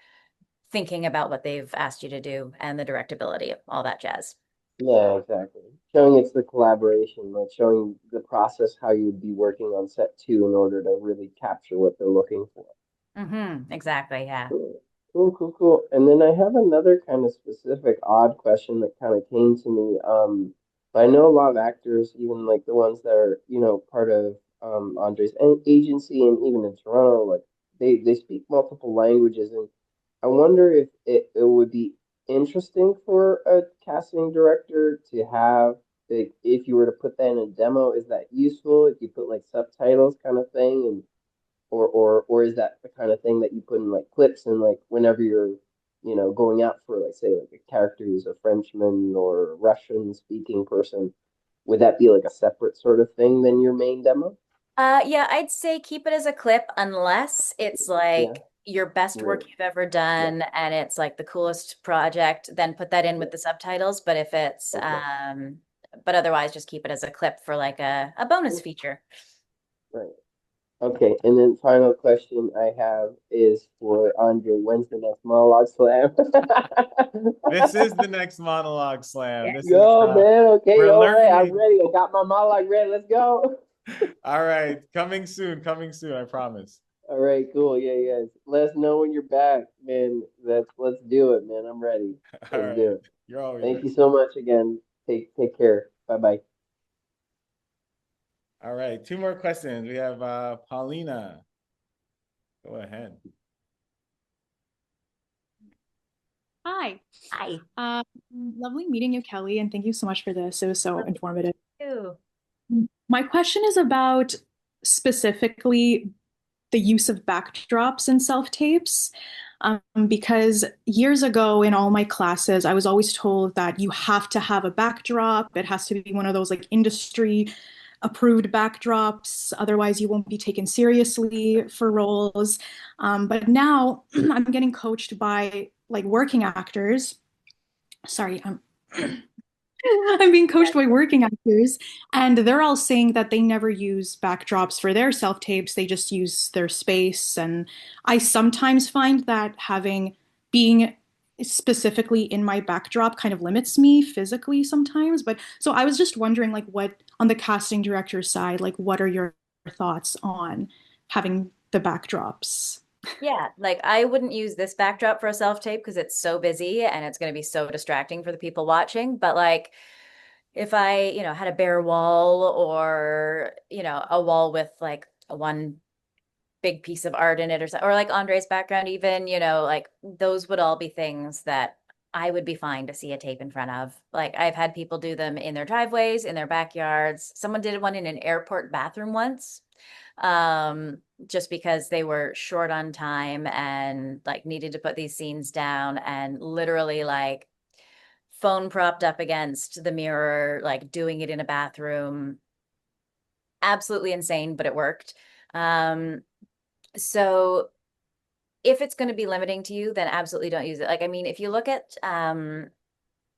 thinking about what they've asked you to do and the directability, all that jazz. Yeah, exactly. Showing it's the collaboration, like showing the process how you'd be working on set two in order to really capture what they're looking for. Exactly. Yeah. Cool, cool, cool, cool. And then I have another kind of specific odd question that kind of came to me. I know a lot of actors, even like the ones that are, part of Andre's agency and even in Toronto, like they speak multiple languages, and I wonder if it would be interesting for a casting director to have, like, if you were to put that in a demo, is that useful? If you put like subtitles kind of thing, and or is that the kind of thing that you put in like clips and like whenever you're, going out for like say like a character who's a Frenchman or a Russian speaking person, would that be like a separate sort of thing than your main demo? Yeah, I'd say keep it as a clip unless it's Yeah, like your best right. work you've ever Yeah, done and it's like the coolest project, then put that in yeah. with the subtitles. But if it's Okay. but otherwise just keep it as a clip for like a bonus Cool. feature. Right. Okay, and then final question I have is for Andre. When's the next monologue slam? This is the next monologue slam. This is Yo, man. Okay, we're all right. I'm learning. ready. I got my monologue ready. Let's go. All right, coming soon, I promise. All right, cool. Yeah, yeah. Let us know when you're back, man. Let's do it, man. I'm ready. All Let's do right. it. You're always Thank ready. you so much again. Take care. Bye bye. All right, two more questions. We have Paulina. Go ahead. Hi. Hi. Lovely meeting you, Kelly, and thank you so much for this. It was so Love informative. you. My question is about specifically the use of backdrops in self-tapes. Because years ago in all my classes, I was always told that you have to have a backdrop. It has to be one of those like industry approved backdrops. Otherwise, you won't be taken seriously for roles. But now I'm getting coached by like working actors. Sorry, I'm being coached by working actors, and they're all saying that they never use backdrops for their self tapes. They just use their space. And I sometimes find that being specifically in my backdrop kind of limits me physically sometimes. But so I was just wondering, like, what on the casting director's side, like, what are your thoughts on having the backdrops? Yeah, like I wouldn't use this backdrop for a self-tape because it's so busy and it's going to be so distracting for the people watching. But like if I, had a bare wall or, a wall with like one big piece of art in it or something, or like Andre's background even, like those would all be things that I would be fine to see a tape in front of. Like I've had people do them in their driveways, in their backyards. Someone did one in an airport bathroom once, just because they were short on time and like needed to put these scenes down and literally like phone propped up against the mirror, like doing it in a bathroom. Absolutely insane, but it worked. Um, so if it's going to be limiting to you, then absolutely don't use it. Like, I mean, if you look at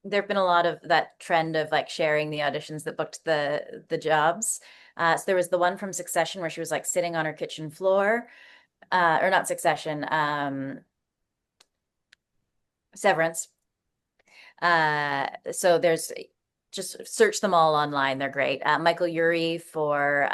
there've been a lot of that trend of like sharing the auditions that booked the jobs. So there was the one from Succession where she was like sitting on her kitchen floor, or not Succession, Severance. So there's just search them all online. They're great. Michael Urie for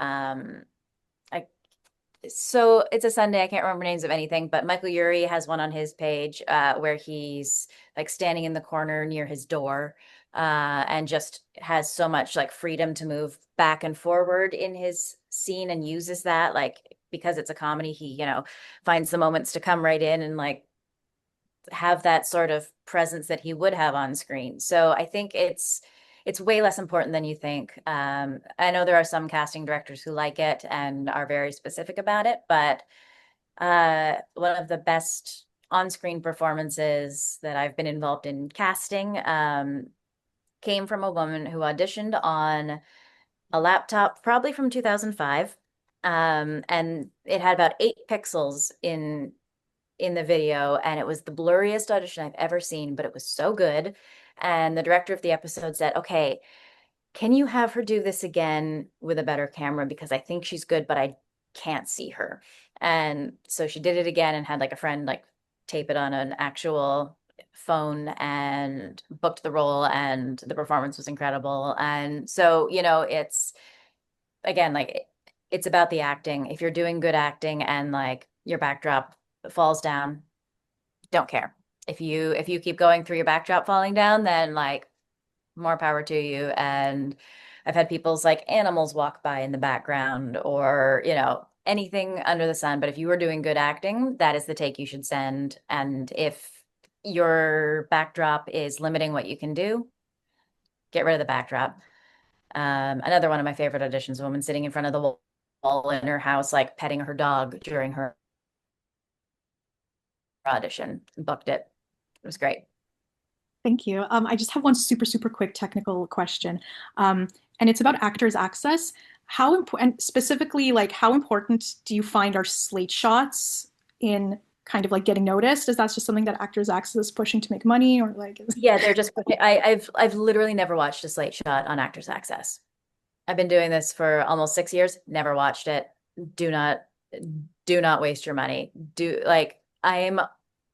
so it's a Sunday. I can't remember names of anything, but Michael Urie has one on his page where he's like standing in the corner near his door and just has so much like freedom to move back and forward in his scene and uses that like because it's a comedy, he, finds the moments to come right in and like have that sort of presence that he would have on screen. So I think it's way less important than you think. I know there are some casting directors who like it and are very specific about it, but one of the best on-screen performances that I've been involved in casting came from a woman who auditioned on a laptop, probably from 2005. And it had about 8 pixels in the video, and it was the blurriest audition I've ever seen, but it was so good. And the director of the episode said, okay, can you have her do this again with a better camera? Because I think she's good, but I can't see her. And so she did it again and had like a friend like tape it on an actual phone and booked the role, and the performance was incredible. And so, it's again like it's about the acting. If you're doing good acting and like your backdrop falls down, don't care. If you keep going through your backdrop falling down, then like more power to you. And I've had people's like animals walk by in the background or, anything under the sun. But if you are doing good acting, that is the take you should send. And if your backdrop is limiting what you can do, get rid of the backdrop. Another one of my favorite auditions, a woman sitting in front of the wall in her house, like petting her dog during her audition, booked it. It was great. Thank you. I just have one super, super quick technical question. And it's about actors' access. How important, specifically, like how important do you find are slate shots in kind of like getting noticed? Is that just something that Actors Access is pushing to make money, or like? Yeah, they're just. I've literally never watched a slate shot on Actors Access. I've been doing this for almost 6 years. Never watched it. Do not, do not waste your money. I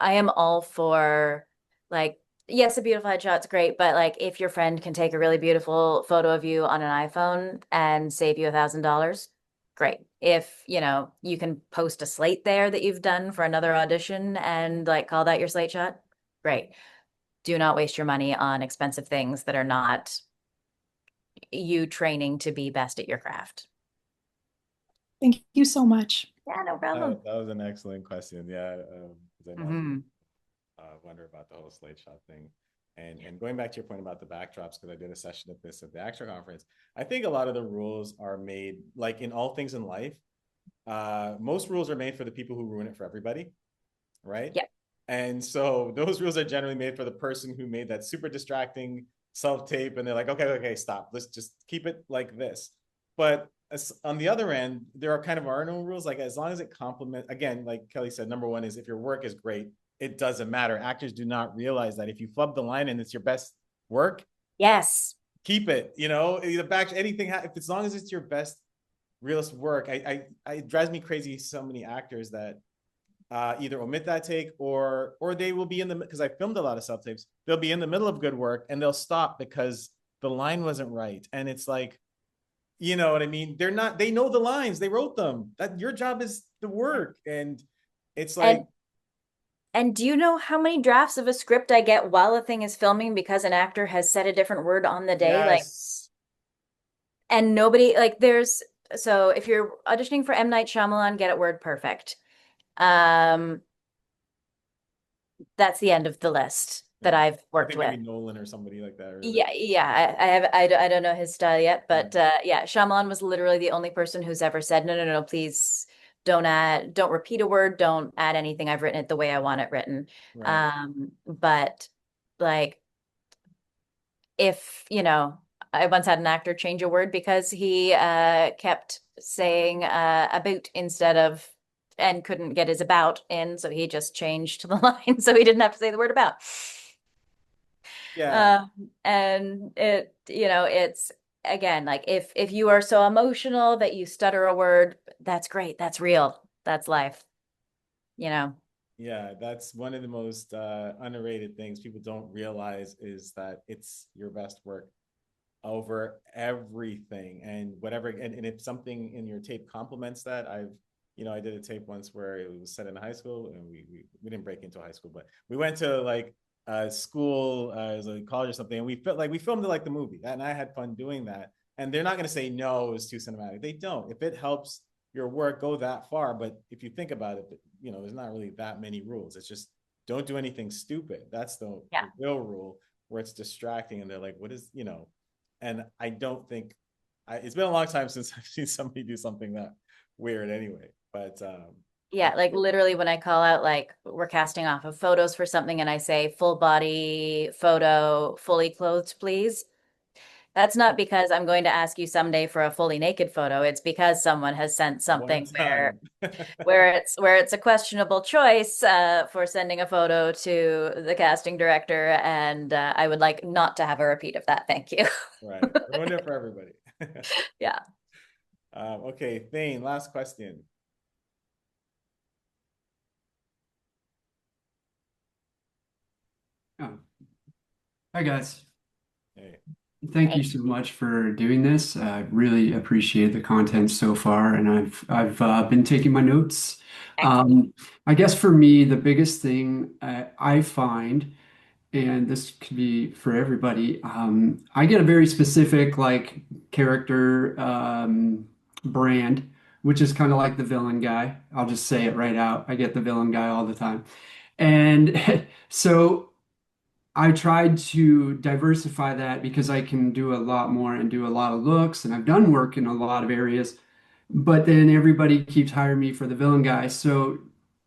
am all for like, yes, a beautiful headshot's great, but like if your friend can take a really beautiful photo of you on an iPhone and save you $1,000, great. If you can post a slate there that you've done for another audition and like call that your slate shot, great. Do not waste your money on expensive things that are not you training to be best at your craft. Thank you so much. Yeah, no problem. That was an excellent question. Yeah, 'cause I know wonder about the whole slate shot thing. And going back to your point about the backdrops, because I did a session of this at the actor conference, I think a lot of the rules are made like in all things in life. Most rules are made for the people who ruin it for everybody, right? Yeah. And so those rules are generally made for the person who made that super distracting self-tape, and they're like, okay, stop. Let's just keep it like this. But on the other end, there are kind of our own rules. Like as long as it complements, again, like Kelly said, number one is if your work is great, it doesn't matter. Actors do not realize that if you flub the line and it's your best work, yes, keep it. The back anything if as long as it's your best realist work. It drives me crazy. So many actors that either omit that take or they will be in the, because I filmed a lot of self tapes. They'll be in the middle of good work and they'll stop because the line wasn't right, and it's like, you know what I mean? They know the lines, they wrote them. That your job is the work, and it's like. And do you know how many drafts of a script I get while a thing is filming because an actor has said a different word on the day? Yes. And nobody so if you're auditioning for M. Night Shyamalan, get it word perfect. That's the end of the list that I've worked with. Maybe Nolan or somebody like that. Yeah. I don't know his style yet, but yeah, Shyamalan was literally the only person who's ever said, no, please don't repeat a word, don't add anything. I've written it the way I want it written. Right. But like if, I once had an actor change a word because he kept saying about instead of, and couldn't get his about in, so he just changed the line so he didn't have to say the word about. Yeah. And it, it's again, like if you are so emotional that you stutter a word, that's great. That's real. That's life, you know. Yeah, that's one of the most underrated things people don't realize is that it's your best work over everything and whatever. And if something in your tape complements that, I did a tape once where it was set in high school and we didn't break into high school, but we went to like school, as a college or something, and we filmed it like the movie. And I had fun doing that. And they're not going to say no, it was too cinematic. They don't. If it helps your work go that far, but if you think about it, there's not really that many rules. It's just don't do anything stupid. That's Yeah. the real rule where it's distracting and they're like, what is, and I don't think it's been a long time since I've seen somebody do something that weird anyway. But Yeah, like literally when I call out, like we're casting off of photos for something and I say full body photo, fully clothed, please. That's not because I'm going to ask you someday for a fully naked photo. It's because someone has sent one something where time. it's a questionable choice for sending a photo to the casting director, and I would like not to have a repeat of that. Thank you. Right. Ruined it for everybody. Yeah. Okay, Thane, last question. Oh. Hi guys. Hey. Thank Hey. you so much for doing this. I really appreciate the content so far, and I've been taking my notes. Excellent. I guess for me, the biggest thing I find, and this could be for everybody, I get a very specific like character brand, which is kind of like the villain guy. I'll just say it right out. I get the villain guy all the time, and so. I tried to diversify that because I can do a lot more and do a lot of looks, and I've done work in a lot of areas. But then everybody keeps hiring me for the villain guy. So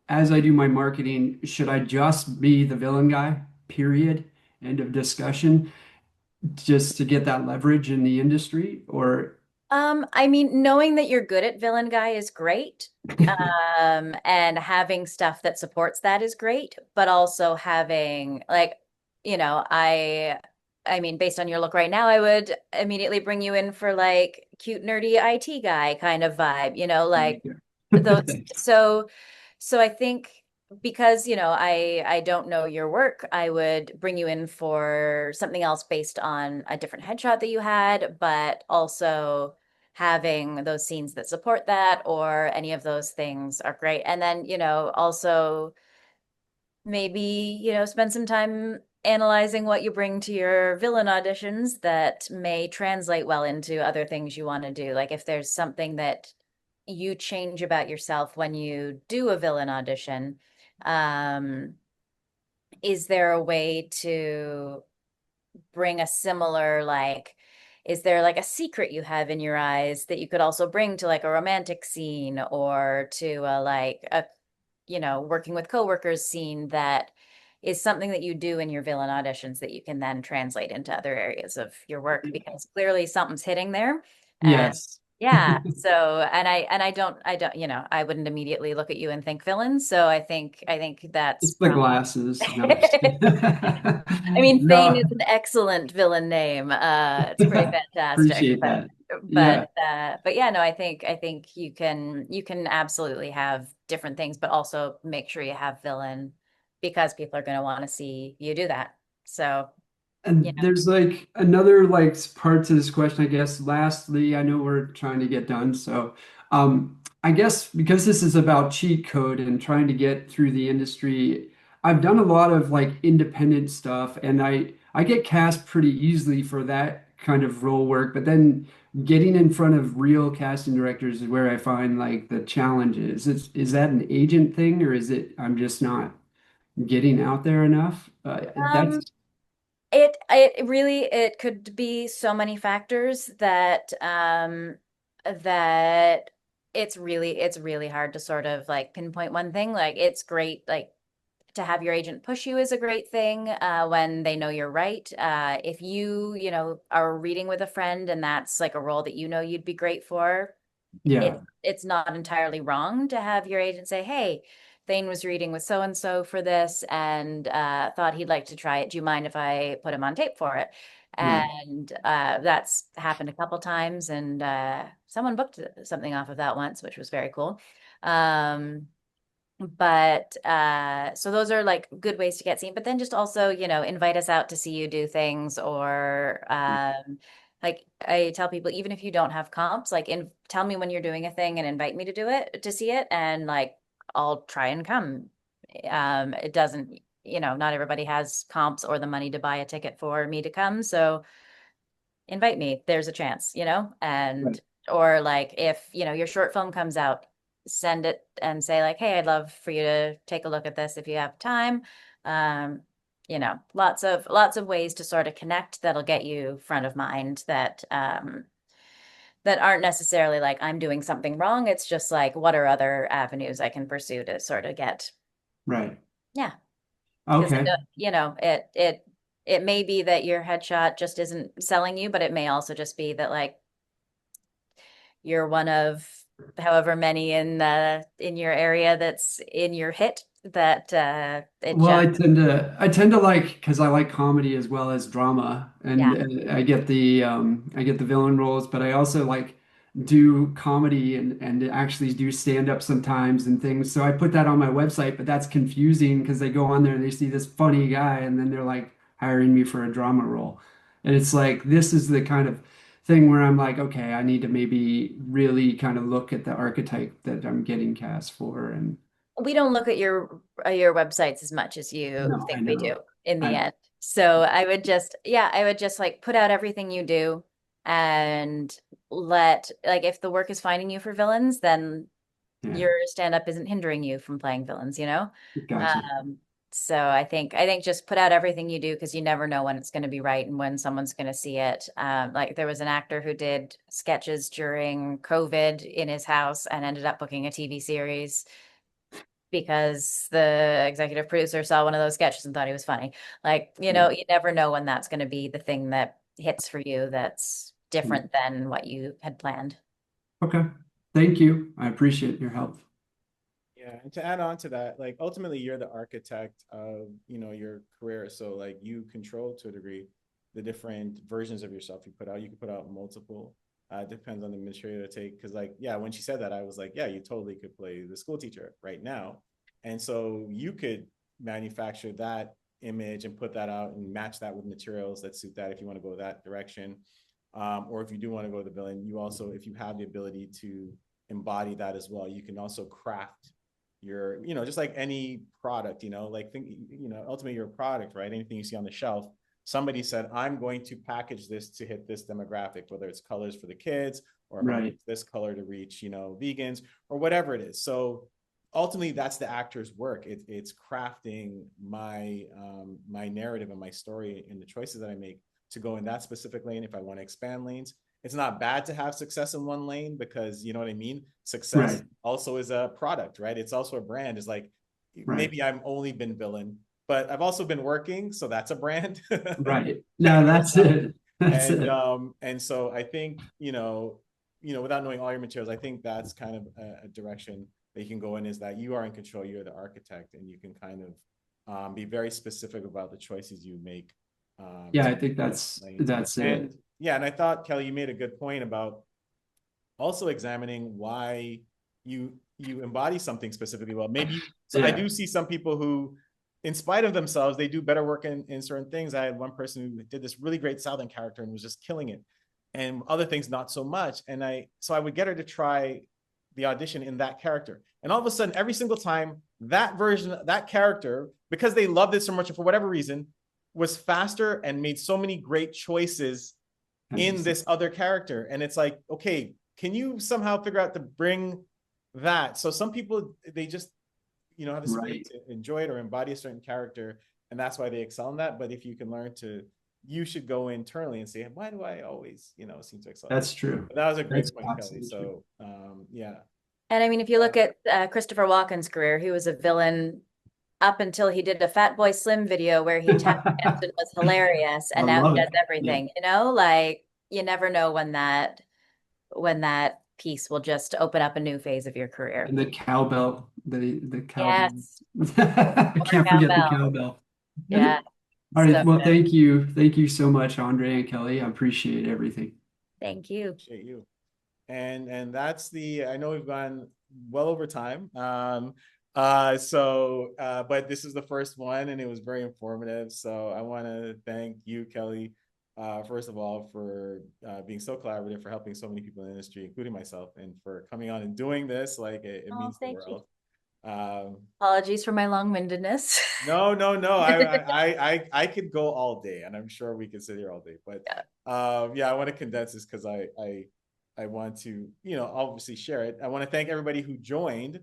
as I do my marketing, should I just be the villain guy? Period. End of discussion. Just to get that leverage in the industry, or I mean, knowing that you're good at villain guy is great. And having stuff that supports that is great, but also having like, I mean, based on your look right now, I would immediately bring you in for like cute, nerdy IT guy kind of vibe, like those. thanks. So I think because, I don't know your work, I would bring you in for something else based on a different headshot that you had, but also having those scenes that support that or any of those things are great. And then, also maybe, spend some time analyzing what you bring to your villain auditions that may translate well into other things you want to do. Like if there's something that you change about yourself when you do a villain audition, um, is there a way to bring a similar, like, is there like a secret you have in your eyes that you could also bring to like a romantic scene or to like a, working with coworkers scene that is something that you do in your villain auditions that you can then translate into other areas of your work because clearly something's hitting there. And Yes. yeah, so and I don't, I wouldn't immediately look at you and think villain. So I think that's It's the probably glasses. No, I'm just kidding. I mean, Thane No, is an excellent villain name. It's pretty fantastic. appreciate But that. but Yeah. but yeah, no, I think you can absolutely have different things, but also make sure you have villain because people are going to want to see you do that. So, you And know. there's like another like part to this question, I guess. Lastly, I know we're trying to get done, so I guess because this is about cheat code and trying to get through the industry, I've done a lot of like independent stuff, and I get cast pretty easily for that kind of role work. But then getting in front of real casting directors is where I find like the challenge is. Is that an agent thing, or is it I'm just not getting out there enough? Um, That's it really it could be so many factors that it's really hard to sort of like pinpoint one thing. Like it's great like to have your agent push you is a great thing when they know you're right. If are reading with a friend and that's like a role that you'd be great for, yeah. it's not entirely wrong to have your agent say, "Hey, Thane was reading with so-and-so for this and thought he'd like to try it. Do you mind if I put him on tape for it? Right. And that's happened a couple times, and someone booked something off of that once, which was very cool. But so those are like good ways to get seen, but then just also, invite us out to see you do things, or like I tell people, even if you don't have comps, like tell me when you're doing a thing and invite me to do it, to see it, and like I'll try and come. It doesn't, not everybody has comps or the money to buy a ticket for me to come, so invite me. There's a chance, and Right. or like if, your short film comes out, send it and say like, hey, I'd love for you to take a look at this if you have time. Lots of ways to sort of connect that'll get you front of mind, that aren't necessarily like I'm doing something wrong. It's just like, what are other avenues I can pursue to sort of get, Right. yeah. Because Okay. it may be that your headshot just isn't selling you, but it may also just be that like you're one of however many in your area that's in your hit, that it Well, just, I tend to like, because I like comedy as well as drama, and yeah. I get the villain roles, but I also like do comedy and actually do stand up sometimes and things. So I put that on my website, but that's confusing because they go on there and they see this funny guy and then they're like hiring me for a drama role. And it's like this is the kind of thing where I'm like, okay, I need to maybe really kind of look at the archetype that I'm getting cast for. And We don't look at your websites as much as you no, I think we do know. in the I end. So I would just like put out everything you do, and let, like, if the work is finding you for villains, then yeah, your stand-up isn't hindering you from playing villains. gotcha. Um, so I think just put out everything you do, because you never know when it's going to be right and when someone's going to see it. Like there was an actor who did sketches during COVID in his house and ended up booking a TV series because the executive producer saw one of those sketches and thought he was funny. Like, Yeah. you never know when that's going to be the thing that hits for you that's Yeah. different than what you had planned. Okay. Thank you. I appreciate your help. Yeah, and to add on to that, like ultimately you're the architect of, your career. So like you control to a degree the different versions of yourself you put out. You can put out multiple. Depends on the material to take. Because like, yeah, when she said that, I was like, yeah, you totally could play the school teacher right now. And so you could manufacture that image and put that out and match that with materials that suit that if you want to go that direction. Or if you do want to go the villain, you also, if you have the ability to embody that as well, you can also craft your, just like any product, like think, ultimately your product, right? Anything you see on the shelf, somebody said, I'm going to package this to hit this demographic, whether it's colors for the kids or I'm going to Right. use this color to reach, vegans or whatever it is. So ultimately that's the actor's work. It's crafting my narrative and my story and the choices that I make to go in that specific lane. If I want to expand lanes, it's not bad to have success in one lane, because you know what I mean? Success Right. also is a product, right? It's also a brand. It's like, Right. maybe I've only been villain, but I've also been working. So that's a brand. Right. Kind No, of works that's out. it. That's it. And so I think, without knowing all your materials, I think that's kind of a direction that you can go in, is that you are in control, you're the architect, and you can kind of be very specific about the choices you make. Yeah, I think that's it. And yeah, and I thought, Kelly, you made a good point about also examining why you embody something specifically well. Maybe so I Yeah. do see some people who, in spite of themselves, they do better work in certain things. I had one person who did this really great Southern character and was just killing it, and other things not so much. And I would get her to try the audition in that character, and all of a sudden, every single time, that version, that character, because they loved it so much, or for whatever reason, was faster and made so many great choices in this other character. And it's like, okay, can you somehow figure out to bring that? So some people, they just, have the spirit Right. to enjoy it or embody a certain character, and that's why they excel in that. But if you can learn to, you should go internally and say, why do I always, seem to excel? That's true. But that was a That's great point, Kelly. absolutely true. So yeah. And I mean, if you look at Christopher Walken's career, he was a villain up until he did a Fat Boy Slim video where he tapped dance and was hilarious, I and now love he does it. Yeah. everything. Like you never know when that piece will just open up a new phase of your career. And the cowbell the cowbell. Yes. I can't forget the cowbell. Yeah. All right. So Well, good. thank you. Thank you so much, Andre and Kelly. I appreciate everything. Thank you. Appreciate you. And that's I know we've gone well over time. But this is the first one and it was very informative. So I want to thank you, Kelly, first of all, for being so collaborative, for helping so many people in the industry, including myself, and for coming on and doing this. Like it means the world. Apologies for my long-windedness. No. I could go all day, and I'm sure we could sit here all day. But yeah, I want to condense this because I want to, obviously share it. I want to thank everybody who joined.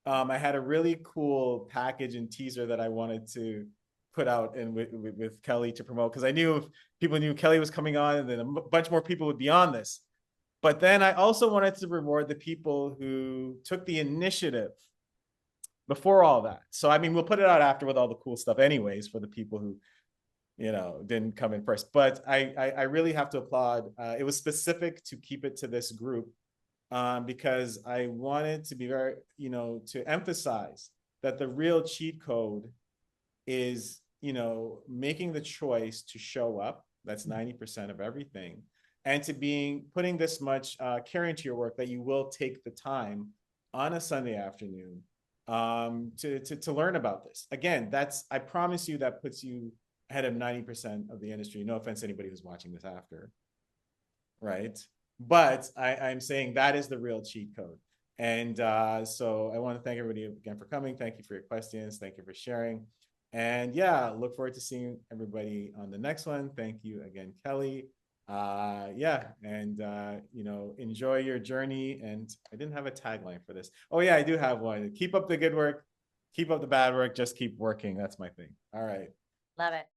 I had a really cool package and teaser that I wanted to put out and with Kelly to promote, because I knew if people knew Kelly was coming on, and then a bunch more people would be on this. But then I also wanted to reward the people who took the initiative before all that. So, I mean, we'll put it out after with all the cool stuff anyways for the people who, didn't come in first. But I really have to applaud. It was specific to keep it to this group because I wanted to be very, to emphasize that the real cheat code is, making the choice to show up. That's 90% of everything. And to putting this much care into your work that you will take the time on a Sunday afternoon to learn about this. Again, I promise you, that puts you ahead of 90% of the industry. No offense to anybody who's watching this after, right? But I'm saying that is the real cheat code. And so I want to thank everybody again for coming. Thank you for your questions. Thank you for sharing. And yeah, look forward to seeing everybody on the next one. Thank you again, Kelly. Enjoy your journey. And I didn't have a tagline for this. Oh yeah, I do have one. Keep up the good work, keep up the bad work, just keep working. That's my thing. All right. Love it.